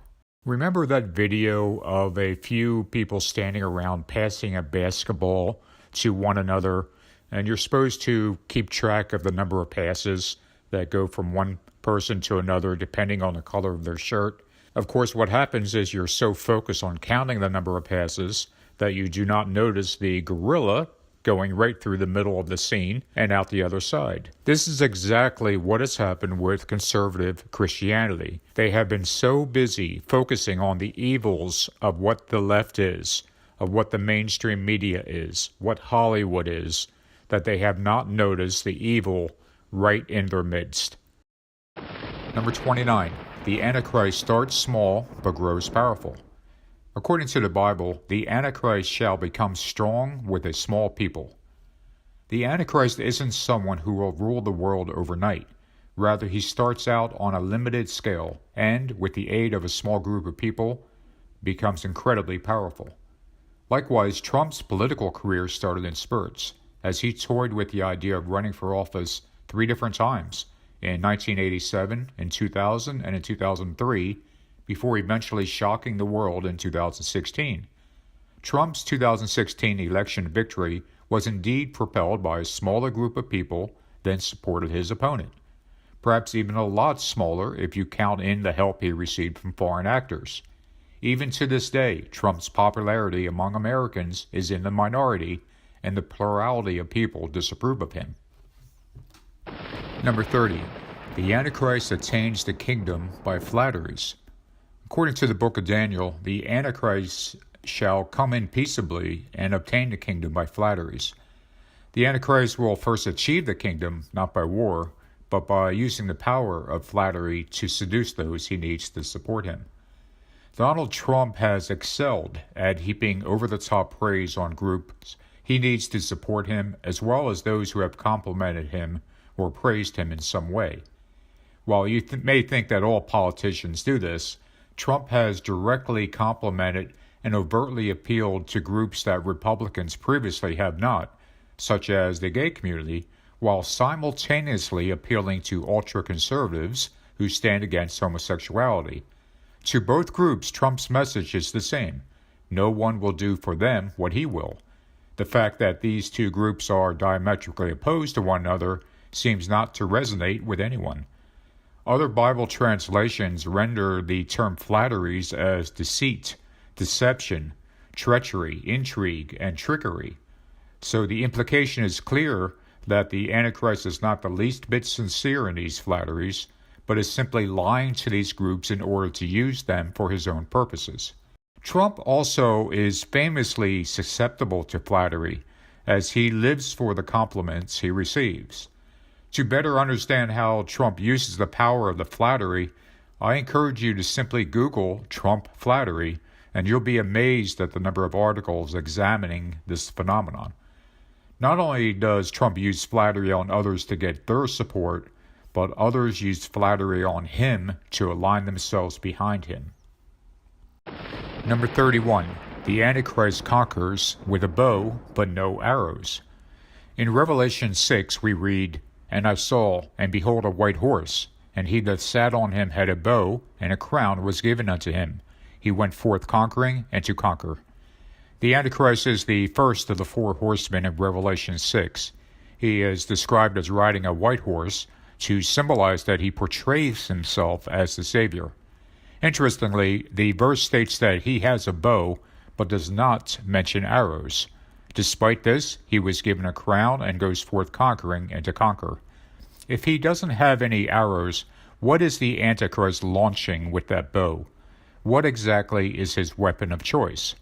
Remember that video of a few people standing around passing a basketball to one another, and you're supposed to keep track of the number of passes that go from one person to another depending on the color of their shirt. Of course, what happens is you're so focused on counting the number of passes that you do not notice the gorilla going right through the middle of the scene and out the other side. This is exactly what has happened with conservative Christianity. They have been so busy focusing on the evils of what the left is, of what the mainstream media is, what Hollywood is, that they have not noticed the evil right in their midst. Number 29. The Antichrist starts small but grows powerful. According to the Bible, the Antichrist shall become strong with a small people. The Antichrist isn't someone who will rule the world overnight. Rather, he starts out on a limited scale and, with the aid of a small group of people, becomes incredibly powerful. Likewise, Trump's political career started in spurts, as he toyed with the idea of running for office 3 different times, in 1987, in 2000, and in 2003, before eventually shocking the world in 2016. Trump's 2016 election victory was indeed propelled by a smaller group of people than supported his opponent. Perhaps even a lot smaller if you count in the help he received from foreign actors. Even to this day, Trump's popularity among Americans is in the minority, and the plurality of people disapprove of him. Number 30. The Antichrist attains the kingdom by flatteries. According to the book of Daniel, the Antichrist shall come in peaceably and obtain the kingdom by flatteries. The Antichrist will first achieve the kingdom, not by war, but by using the power of flattery to seduce those he needs to support him. Donald Trump has excelled at heaping over-the-top praise on groups he needs to support him, as well as those who have complimented him or praised him in some way. While you may think that all politicians do this, Trump has directly complimented and overtly appealed to groups that Republicans previously have not, such as the gay community, while simultaneously appealing to ultra-conservatives who stand against homosexuality. To both groups, Trump's message is the same. No one will do for them what he will. The fact that these two groups are diametrically opposed to one another seems not to resonate with anyone. Other Bible translations render the term flatteries as deceit, deception, treachery, intrigue, and trickery. So the implication is clear that the Antichrist is not the least bit sincere in these flatteries, but is simply lying to these groups in order to use them for his own purposes. Trump also is famously susceptible to flattery, as he lives for the compliments he receives. To better understand how Trump uses the power of the flattery, I encourage you to simply Google Trump flattery, and you'll be amazed at the number of articles examining this phenomenon. Not only does Trump use flattery on others to get their support, but others use flattery on him to align themselves behind him. Number 31. The Antichrist conquers with a bow, but no arrows. In Revelation 6 we read, "And I saw, and behold a white horse, and he that sat on him had a bow, and a crown was given unto him. He went forth conquering and to conquer." The Antichrist is the first of the four horsemen of Revelation 6. He is described as riding a white horse to symbolize that he portrays himself as the Savior. Interestingly, the verse states that he has a bow, but does not mention arrows. Despite this, he was given a crown and goes forth conquering and to conquer. If he doesn't have any arrows, what is the Antichrist launching with that bow? What exactly is his weapon of choice?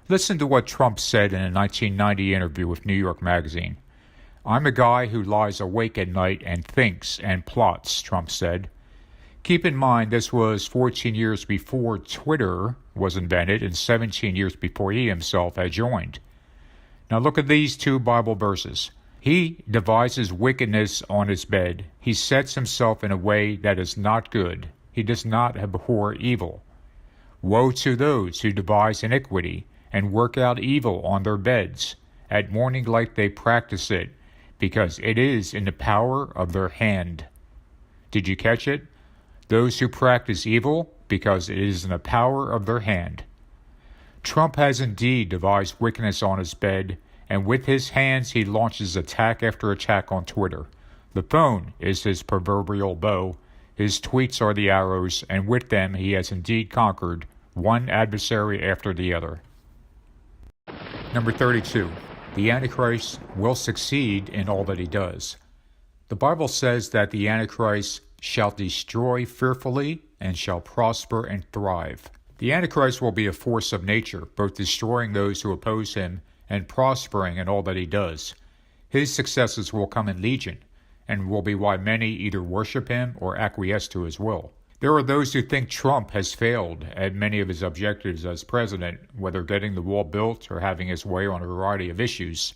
Listen to what Trump said in a 1990 interview with New York Magazine. "I'm a guy who lies awake at night and thinks and plots," Trump said. Keep in mind this was 14 years before Twitter was invented and 17 years before he himself had joined. Now look at these two Bible verses. He devises wickedness on his bed. He sets himself in a way that is not good. He does not abhor evil. Woe to those who devise iniquity and work out evil on their beds. At morning light they practice it, because it is in the power of their hand. Did you catch it? Those who practice evil, because it is in the power of their hand. Trump has indeed devised wickedness on his bed, and with his hands he launches attack after attack on Twitter. The phone is his proverbial bow, his tweets are the arrows, and with them he has indeed conquered one adversary after the other. Number 32. The Antichrist will succeed in all that he does. The Bible says that the Antichrist shall destroy fearfully and shall prosper and thrive. The Antichrist will be a force of nature, both destroying those who oppose him and prospering in all that he does. His successes will come in legion, and will be why many either worship him or acquiesce to his will. There are those who think Trump has failed at many of his objectives as president, whether getting the wall built or having his way on a variety of issues.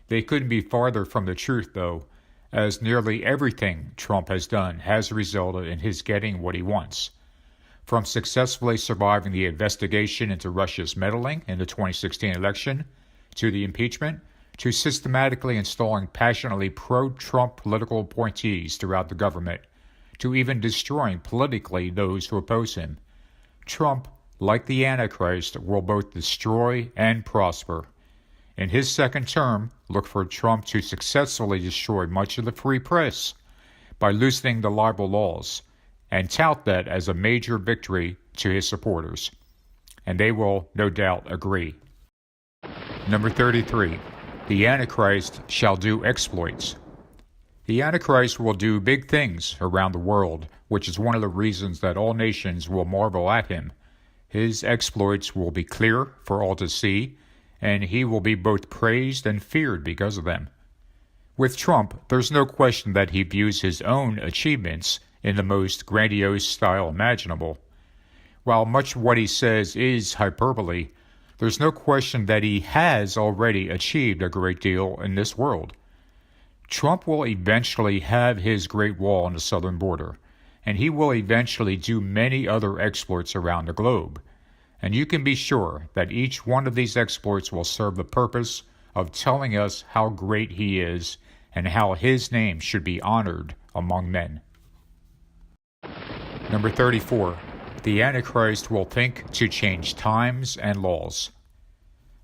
They couldn't be farther from the truth, though, as nearly everything Trump has done has resulted in his getting what he wants. From successfully surviving the investigation into Russia's meddling in the 2016 election, to the impeachment, to systematically installing passionately pro-Trump political appointees throughout the government, to even destroying politically those who oppose him. Trump, like the Antichrist, will both destroy and prosper. In his second term, look for Trump to successfully destroy much of the free press by loosening the libel laws, and tout that as a major victory to his supporters. And they will, no doubt, agree. Number 33. The Antichrist shall do exploits. The Antichrist will do big things around the world, which is one of the reasons that all nations will marvel at him. His exploits will be clear for all to see, and he will be both praised and feared because of them. With Trump, there's no question that he views his own achievements in the most grandiose style imaginable. While much of what he says is hyperbole, there's no question that he has already achieved a great deal in this world. Trump will eventually have his Great Wall on the southern border. and he will eventually do many other exploits around the globe. And you can be sure that each one of these exploits will serve the purpose of telling us how great he is and how his name should be honored among men. Number 34. The Antichrist will think to change times and laws.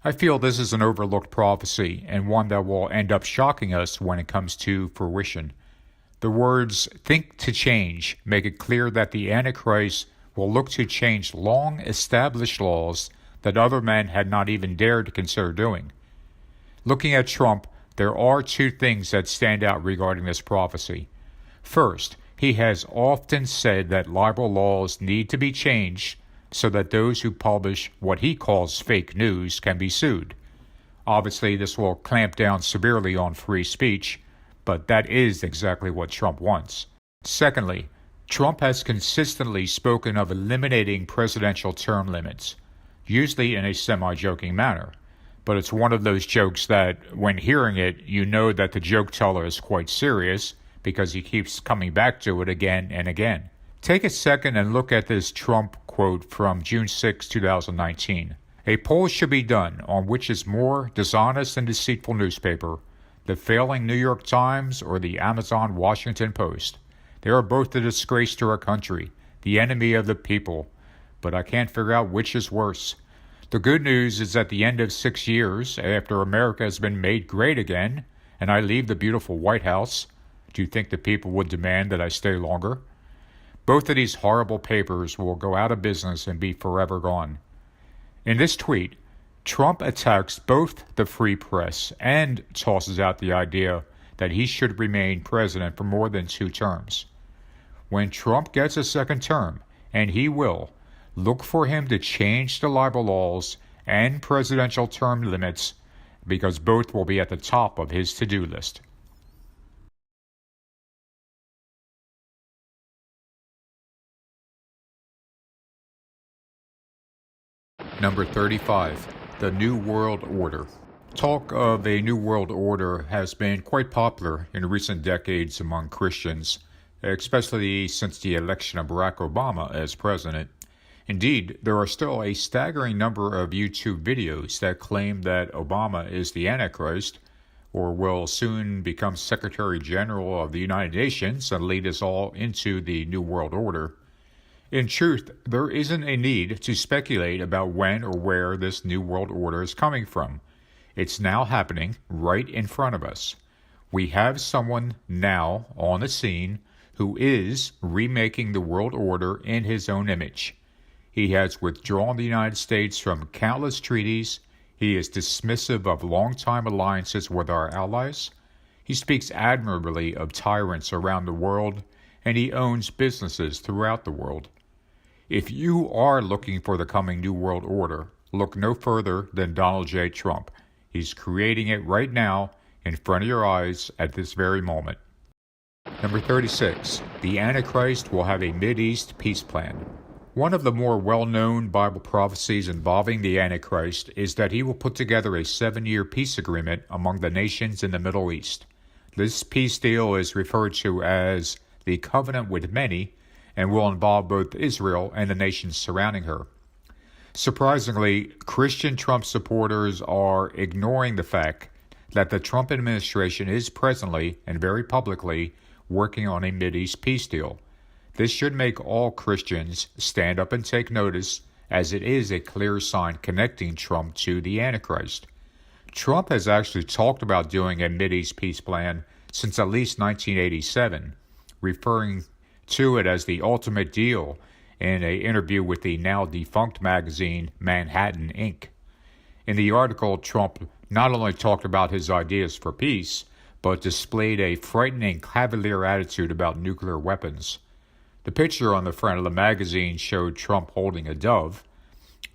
I feel this is an overlooked prophecy and one that will end up shocking us when it comes to fruition. The words think to change make it clear that the Antichrist will look to change long-established laws that other men had not even dared to consider doing. Looking at Trump, there are two things that stand out regarding this prophecy. First, he has often said that libel laws need to be changed so that those who publish what he calls fake news can be sued. Obviously, this will clamp down severely on free speech, but that is exactly what Trump wants. Secondly, Trump has consistently spoken of eliminating presidential term limits, usually in a semi-joking manner. But it's one of those jokes that, when hearing it, you know that the joke teller is quite serious because he keeps coming back to it again and again. Take a second and look at this Trump quote from June 6, 2019. A poll should be done on which is more dishonest and deceitful newspaper, the failing New York Times or the Amazon Washington Post. They are both a disgrace to our country, the enemy of the people, but I can't figure out which is worse. The good news is at the end of 6 years, after America has been made great again, and I leave the beautiful White House, do you think the people would demand that I stay longer? Both of these horrible papers will go out of business and be forever gone. In this tweet, Trump attacks both the free press and tosses out the idea that he should remain president for more than 2 terms. When Trump gets a second term, and he will, look for him to change the libel laws and presidential term limits because both will be at the top of his to-do list. Number 35. The New World Order. Talk of a New World Order has been quite popular in recent decades among Christians, especially since the election of Barack Obama as president. Indeed, there are still a staggering number of YouTube videos that claim that Obama is the Antichrist, or will soon become Secretary General of the United Nations and lead us all into the New World Order. In truth, there isn't a need to speculate about when or where this New World Order is coming from. It's now happening right in front of us. We have someone now on the scene who is remaking the world order in his own image. He has withdrawn the United States from countless treaties. He is dismissive of long-time alliances with our allies. He speaks admirably of tyrants around the world, and he owns businesses throughout the world. If you are looking for the coming New World Order, look no further than Donald J. Trump. He's creating it right now in front of your eyes at this very moment. Number 36. The Antichrist will have a Mideast peace plan. One of the more well-known Bible prophecies involving the Antichrist is that he will put together a 7-year peace agreement among the nations in the Middle East. This peace deal is referred to as the Covenant with Many, and will involve both Israel and the nations surrounding her. Surprisingly, Christian Trump supporters are ignoring the fact that the Trump administration is presently, and very publicly, working on a Mideast peace deal. This should make all Christians stand up and take notice, as it is a clear sign connecting Trump to the Antichrist. Trump has actually talked about doing a Mideast peace plan since at least 1987, referring to it as the ultimate deal in an interview with the now defunct magazine Manhattan Inc. In the article, Trump not only talked about his ideas for peace, but displayed a frightening cavalier attitude about nuclear weapons. The picture on the front of the magazine showed Trump holding a dove,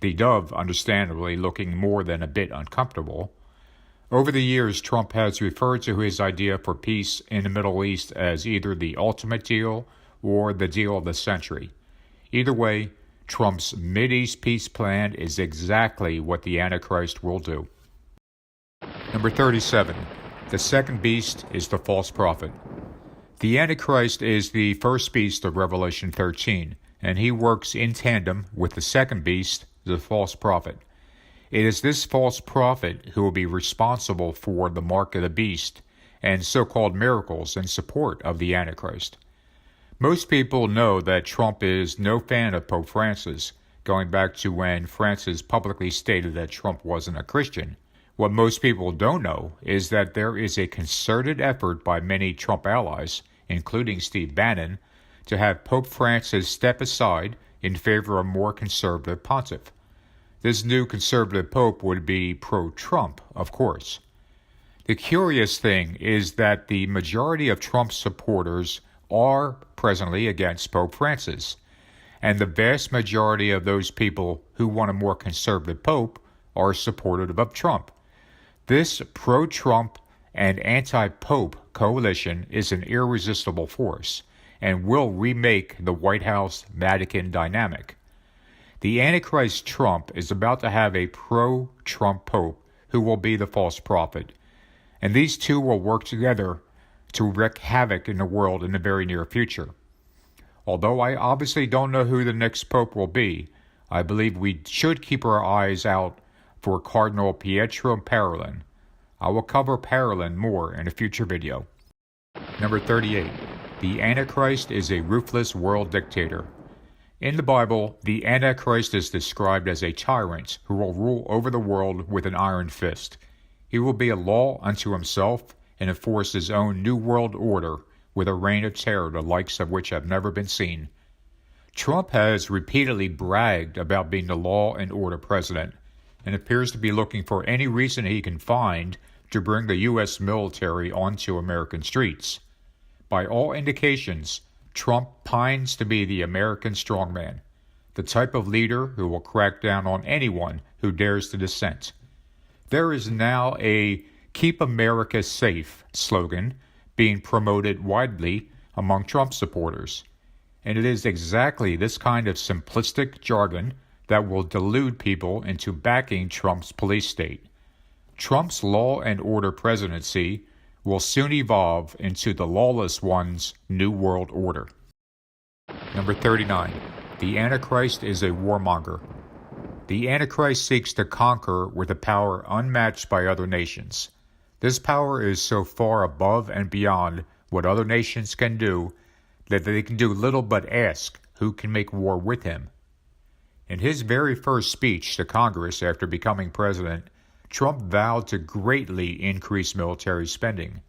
the dove understandably looking more than a bit uncomfortable. Over the years, Trump has referred to his idea for peace in the Middle East as either the ultimate deal or the deal of the century. Either way, Trump's Mideast peace plan is exactly what the Antichrist will do. Number 37. The second beast is the false prophet. The Antichrist is the first beast of Revelation 13, and he works in tandem with the second beast, the false prophet. It is this false prophet who will be responsible for the mark of the beast and so-called miracles in support of the Antichrist. Most people know that Trump is no fan of Pope Francis, going back to when Francis publicly stated that Trump wasn't a Christian. What most people don't know is that there is a concerted effort by many Trump allies, including Steve Bannon, to have Pope Francis step aside in favor of a more conservative pontiff. This new conservative pope would be pro-Trump, of course. The curious thing is that the majority of Trump supporters are presently against Pope Francis, and the vast majority of those people who want a more conservative pope are supportive of Trump. This pro-Trump and anti-pope coalition is an irresistible force and will remake the White House-Vatican dynamic. The Antichrist Trump is about to have a pro-Trump pope who will be the false prophet, and these two will work together to wreak havoc in the world in the very near future. Although I obviously don't know who the next pope will be, I believe we should keep our eyes out for Cardinal Pietro Parolin. I will cover Parolin more in a future video. Number 38. The Antichrist is a ruthless world dictator. In the Bible, the Antichrist is described as a tyrant who will rule over the world with an iron fist. He will be a law unto himself and enforce his own new world order with a reign of terror the likes of which have never been seen. Trump has repeatedly bragged about being the law and order president and appears to be looking for any reason he can find to bring the U.S. military onto American streets. By all indications, Trump pines to be the American strongman, the type of leader who will crack down on anyone who dares to dissent. There is now a Keep America Safe slogan being promoted widely among Trump supporters, and it is exactly this kind of simplistic jargon that will delude people into backing Trump's police state. Trump's law and order presidency will soon evolve into the lawless one's new world order. Number 39. The Antichrist is a warmonger. The Antichrist seeks to conquer with a power unmatched by other nations. This power is so far above and beyond what other nations can do that they can do little but ask who can make war with him. In his very first speech to Congress after becoming president, Trump vowed to greatly increase military spending.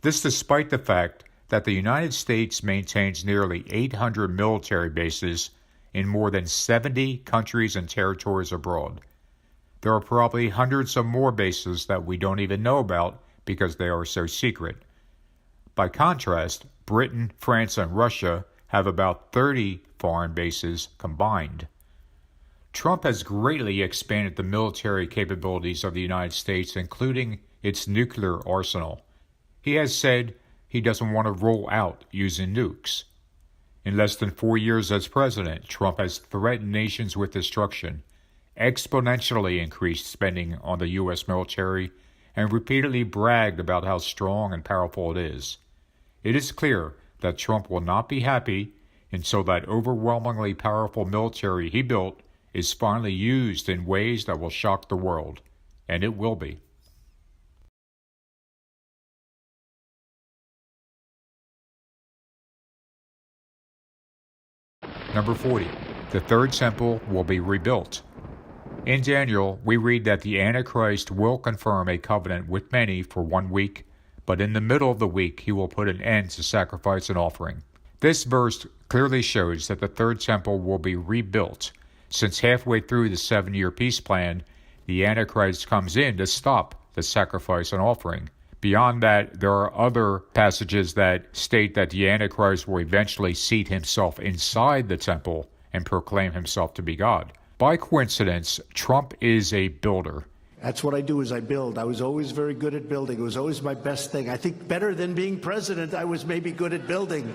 This despite the fact that the United States maintains nearly 800 military bases in more than 70 countries and territories abroad. There are probably hundreds of more bases that we don't even know about because they are so secret. By contrast, Britain, France, and Russia have about 30 foreign bases combined. Trump has greatly expanded the military capabilities of the United States, including its nuclear arsenal. He has said he doesn't want to roll out using nukes. In less than 4 years as president, Trump has threatened nations with destruction, exponentially increased spending on the U.S. military, and repeatedly bragged about how strong and powerful it is. It is clear that Trump will not be happy until that overwhelmingly powerful military he built is finally used in ways that will shock the world, and it will be. Number 40. The third temple will be rebuilt. In Daniel, we read that the Antichrist will confirm a covenant with many for 1 week, but in the middle of the week he will put an end to sacrifice and offering. This verse clearly shows that the third temple will be rebuilt, since halfway through the 7-year peace plan, the Antichrist comes in to stop the sacrifice and offering. Beyond that, there are other passages that state that the Antichrist will eventually seat himself inside the temple and proclaim himself to be God. By coincidence, Trump is a builder. That's what I do is I build. I was always very good at building. It was always my best thing. I think better than being president, I was maybe good at building.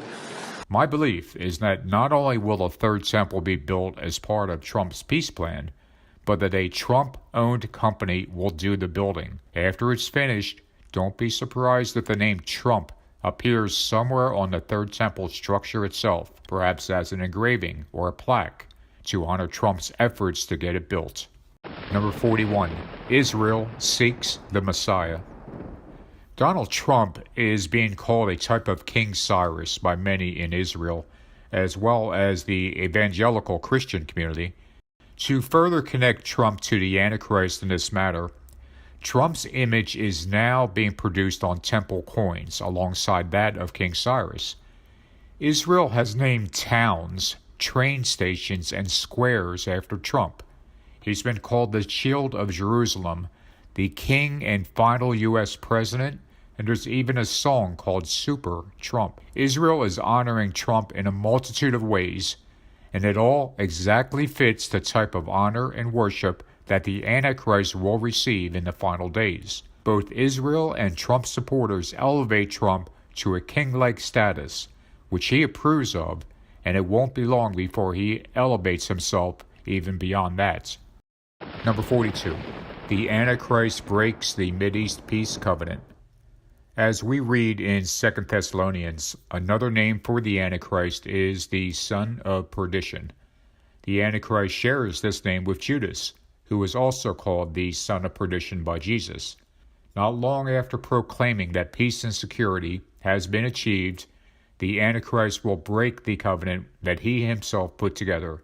My belief is that not only will the third temple be built as part of Trump's peace plan, but that a Trump-owned company will do the building. After it's finished, don't be surprised if the name Trump appears somewhere on the Third Temple structure itself, perhaps as an engraving or a plaque, to honor Trump's efforts to get it built. Number 41. Israel seeks the Messiah. Donald Trump is being called a type of King Cyrus by many in Israel, as well as the evangelical Christian community. To further connect Trump to the Antichrist in this matter, Trump's image is now being produced on temple coins alongside that of King Cyrus. Israel has named towns, train stations, and squares after Trump. He's been called the Shield of Jerusalem, the King and final U.S. President, and there's even a song called Super Trump. Israel is honoring Trump in a multitude of ways, and it all exactly fits the type of honor and worship that the Antichrist will receive in the final days. Both Israel and Trump supporters elevate Trump to a king-like status, which he approves of, and it won't be long before he elevates himself even beyond that. Number 42. The Antichrist breaks the Mideast peace covenant. As we read in 2 Thessalonians, another name for the Antichrist is the son of perdition. The Antichrist shares this name with Judas, who is also called the son of perdition by Jesus. Not long after proclaiming that peace and security has been achieved, the Antichrist will break the covenant that he himself put together.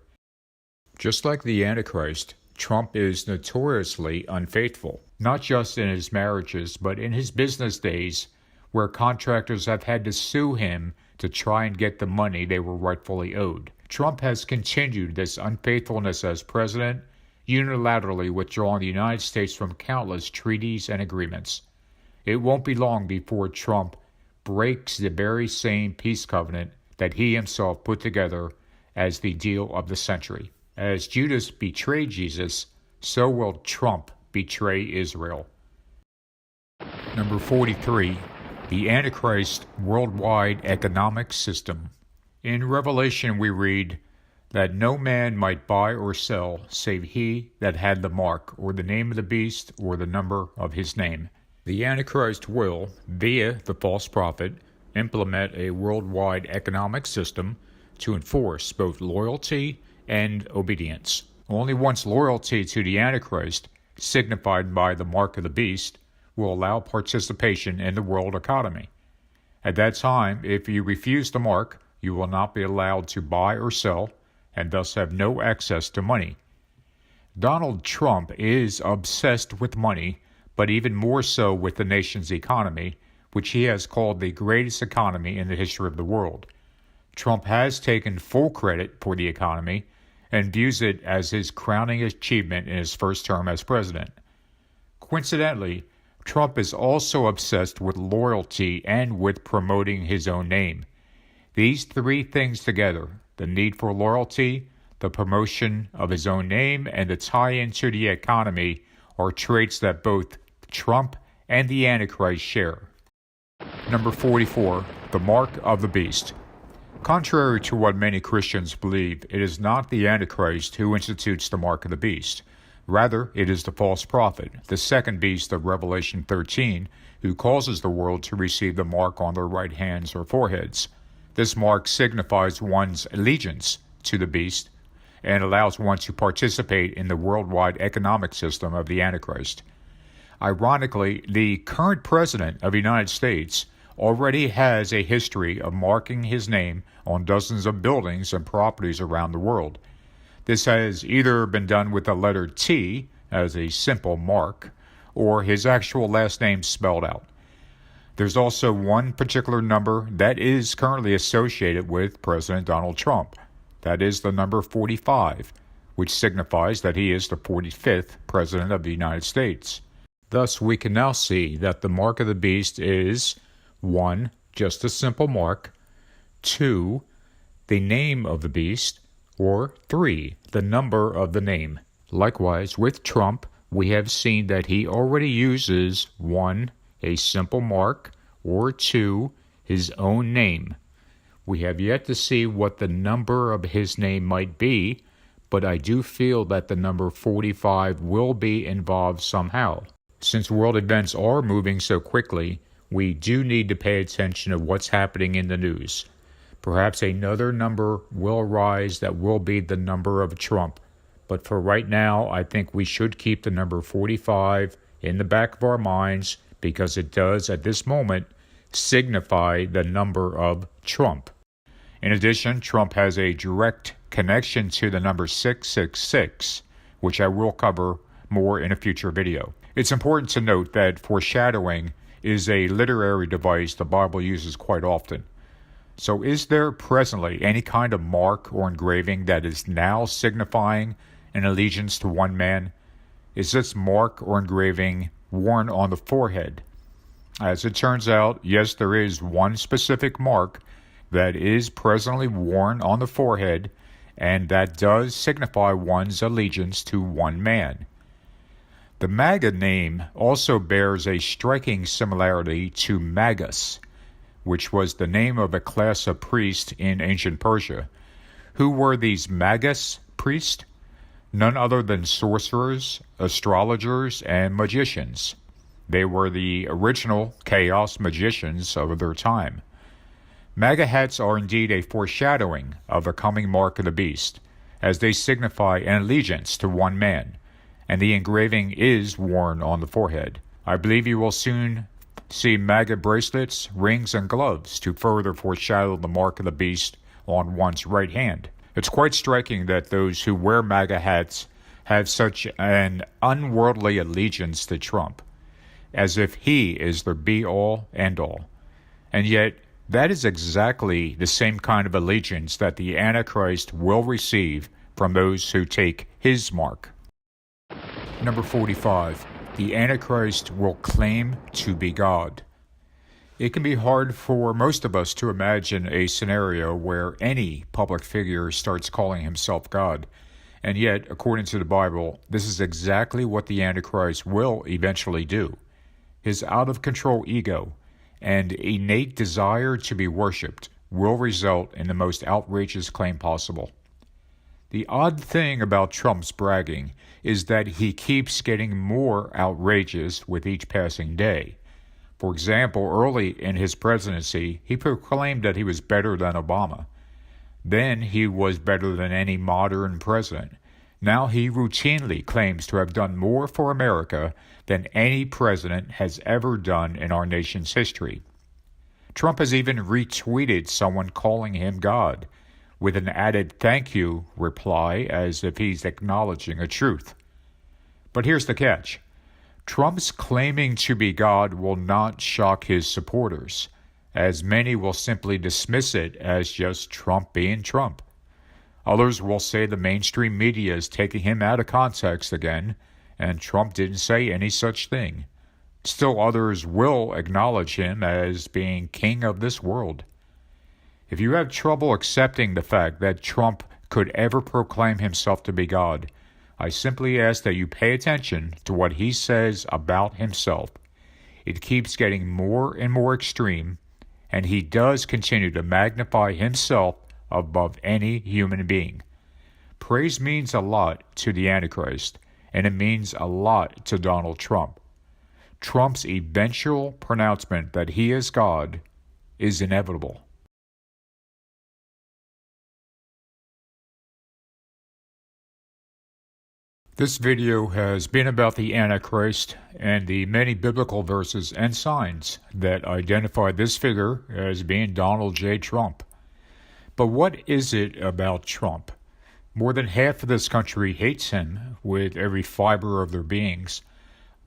Just like the Antichrist, Trump is notoriously unfaithful, not just in his marriages, but in his business days, where contractors have had to sue him to try and get the money they were rightfully owed. Trump has continued this unfaithfulness as president, unilaterally withdrawing the United States from countless treaties and agreements. It won't be long before Trump breaks the very same peace covenant that he himself put together as the deal of the century. As Judas betrayed Jesus, so will Trump betray Israel. Number 43. The Antichrist Worldwide Economic System. In Revelation we read that no man might buy or sell save he that had the mark, or the name of the beast, or the number of his name. The Antichrist will, via the false prophet, implement a worldwide economic system to enforce both loyalty and obedience. Only once loyalty to the Antichrist, signified by the mark of the beast, will allow participation in the world economy. At that time, if you refuse the mark, you will not be allowed to buy or sell, and thus have no access to money. Donald Trump is obsessed with money, but even more so with the nation's economy, which he has called the greatest economy in the history of the world. Trump has taken full credit for the economy and views it as his crowning achievement in his first term as president. Coincidentally, Trump is also obsessed with loyalty and with promoting his own name. These three things together, the need for loyalty, the promotion of his own name, and the tie-in to the economy, are traits that both Trump and the Antichrist share. Number 44. The Mark of the Beast. Contrary to what many Christians believe, it is not the Antichrist who institutes the mark of the beast. Rather, it is the false prophet, the second beast of Revelation 13, who causes the world to receive the mark on their right hands or foreheads. This mark signifies one's allegiance to the beast and allows one to participate in the worldwide economic system of the Antichrist. Ironically, the current president of the United States already has a history of marking his name on dozens of buildings and properties around the world. This has either been done with the letter T as a simple mark, or his actual last name spelled out. There's also one particular number that is currently associated with President Donald Trump. That is the number 45, which signifies that he is the 45th President of the United States. Thus, we can now see that the mark of the beast is 1. Just a simple mark, 2. The name of the beast, or 3. The number of the name. Likewise, with Trump, we have seen that he already uses 1. A simple mark, or 2. His own name. We have yet to see what the number of his name might be, but I do feel that the number 45 will be involved somehow. Since world events are moving so quickly, we do need to pay attention to what's happening in the news. Perhaps another number will rise that will be the number of Trump. But for right now, I think we should keep the number 45 in the back of our minds because it does, at this moment, signify the number of Trump. In addition, Trump has a direct connection to the number 666, which I will cover more in a future video. It's important to note that foreshadowing is a literary device the Bible uses quite often. So is there presently any kind of mark or engraving that is now signifying an allegiance to one man? Is this mark or engraving worn on the forehead? As it turns out, yes, there is one specific mark that is presently worn on the forehead, and that does signify one's allegiance to one man. The MAGA name also bears a striking similarity to Magus, which was the name of a class of priests in ancient Persia. Who were these Magus priests? None other than sorcerers, astrologers, and magicians. They were the original chaos magicians of their time. MAGA hats are indeed a foreshadowing of a coming mark of the beast, as they signify an allegiance to one man, and the engraving is worn on the forehead. I believe you will soon see MAGA bracelets, rings, and gloves to further foreshadow the mark of the beast on one's right hand. It's quite striking that those who wear MAGA hats have such an unworldly allegiance to Trump, as if he is their be-all, end-all. And yet, that is exactly the same kind of allegiance that the Antichrist will receive from those who take his mark. Number 45. The Antichrist will claim to be God. It can be hard for most of us to imagine a scenario where any public figure starts calling himself God. And yet, according to the Bible, this is exactly what the Antichrist will eventually do. His out-of-control ego and innate desire to be worshipped will result in the most outrageous claim possible. The odd thing about Trump's bragging is that he keeps getting more outrageous with each passing day. For example, early in his presidency, he proclaimed that he was better than Obama. Then he was better than any modern president. Now he routinely claims to have done more for America than any president has ever done in our nation's history. Trump has even retweeted someone calling him God, with an added thank you reply as if he's acknowledging a truth. But here's the catch. Trump's claiming to be God will not shock his supporters, as many will simply dismiss it as just Trump being Trump. Others will say the mainstream media is taking him out of context again, and Trump didn't say any such thing. Still others will acknowledge him as being king of this world. If you have trouble accepting the fact that Trump could ever proclaim himself to be God, I simply ask that you pay attention to what he says about himself. It keeps getting more and more extreme, and he does continue to magnify himself above any human being. Praise means a lot to the Antichrist, and it means a lot to Donald Trump. Trump's eventual pronouncement that he is God is inevitable. This video has been about the Antichrist and the many biblical verses and signs that identify this figure as being Donald J. Trump. But what is it about Trump? More than half of this country hates him with every fiber of their beings.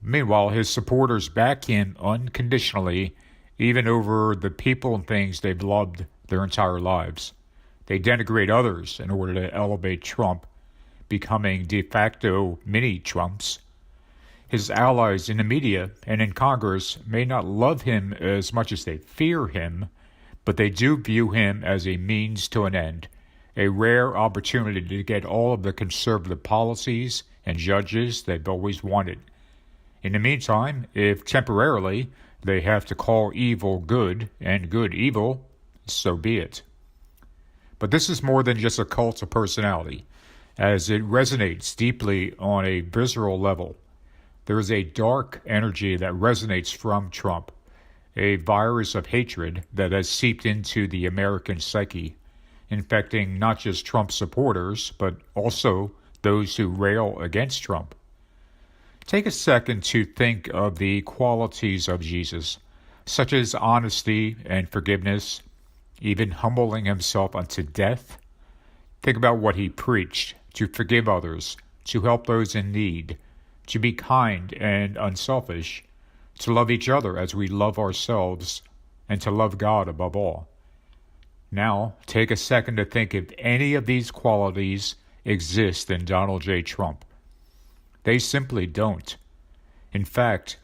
Meanwhile, his supporters back him unconditionally, even over the people and things they've loved their entire lives. They denigrate others in order to elevate Trump, becoming de facto mini-Trumps. His allies in the media and in Congress may not love him as much as they fear him, but they do view him as a means to an end, a rare opportunity to get all of the conservative policies and judges they've always wanted. In the meantime, if temporarily they have to call evil good and good evil, so be it. But this is more than just a cult of personality, as it resonates deeply on a visceral level. There is a dark energy that resonates from Trump, a virus of hatred that has seeped into the American psyche, infecting not just Trump supporters, but also those who rail against Trump. Take a second to think of the qualities of Jesus, such as honesty and forgiveness, even humbling himself unto death. Think about what he preached: to forgive others, to help those in need, to be kind and unselfish, to love each other as we love ourselves, and to love God above all. Now, take a second to think if any of these qualities exist in Donald J. Trump. They simply don't. In fact,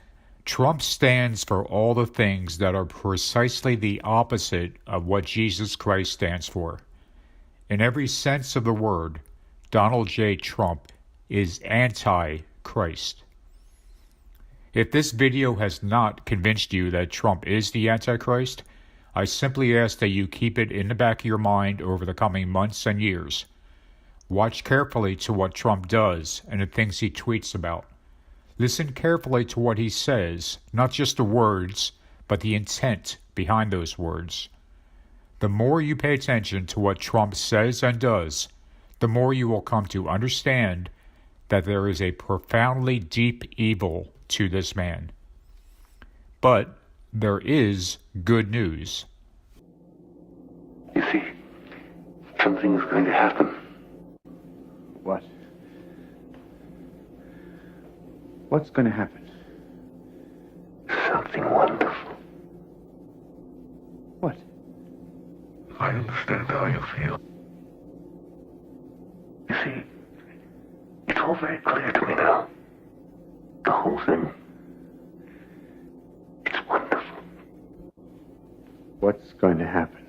Trump stands for all the things that are precisely the opposite of what Jesus Christ stands for. In every sense of the word, Donald J. Trump is anti-Christ. If this video has not convinced you that Trump is the Antichrist, I simply ask that you keep it in the back of your mind over the coming months and years. Watch carefully to what Trump does and the things he tweets about. Listen carefully to what he says, not just the words, but the intent behind those words. The more you pay attention to what Trump says and does, the more you will come to understand that there is a profoundly deep evil to this man. But there is good news. You see, something's going to happen. What? What's going to happen? Something wonderful. What? I understand how you feel. You see, it's all very clear to me now. The whole thing. It's wonderful. What's going to happen?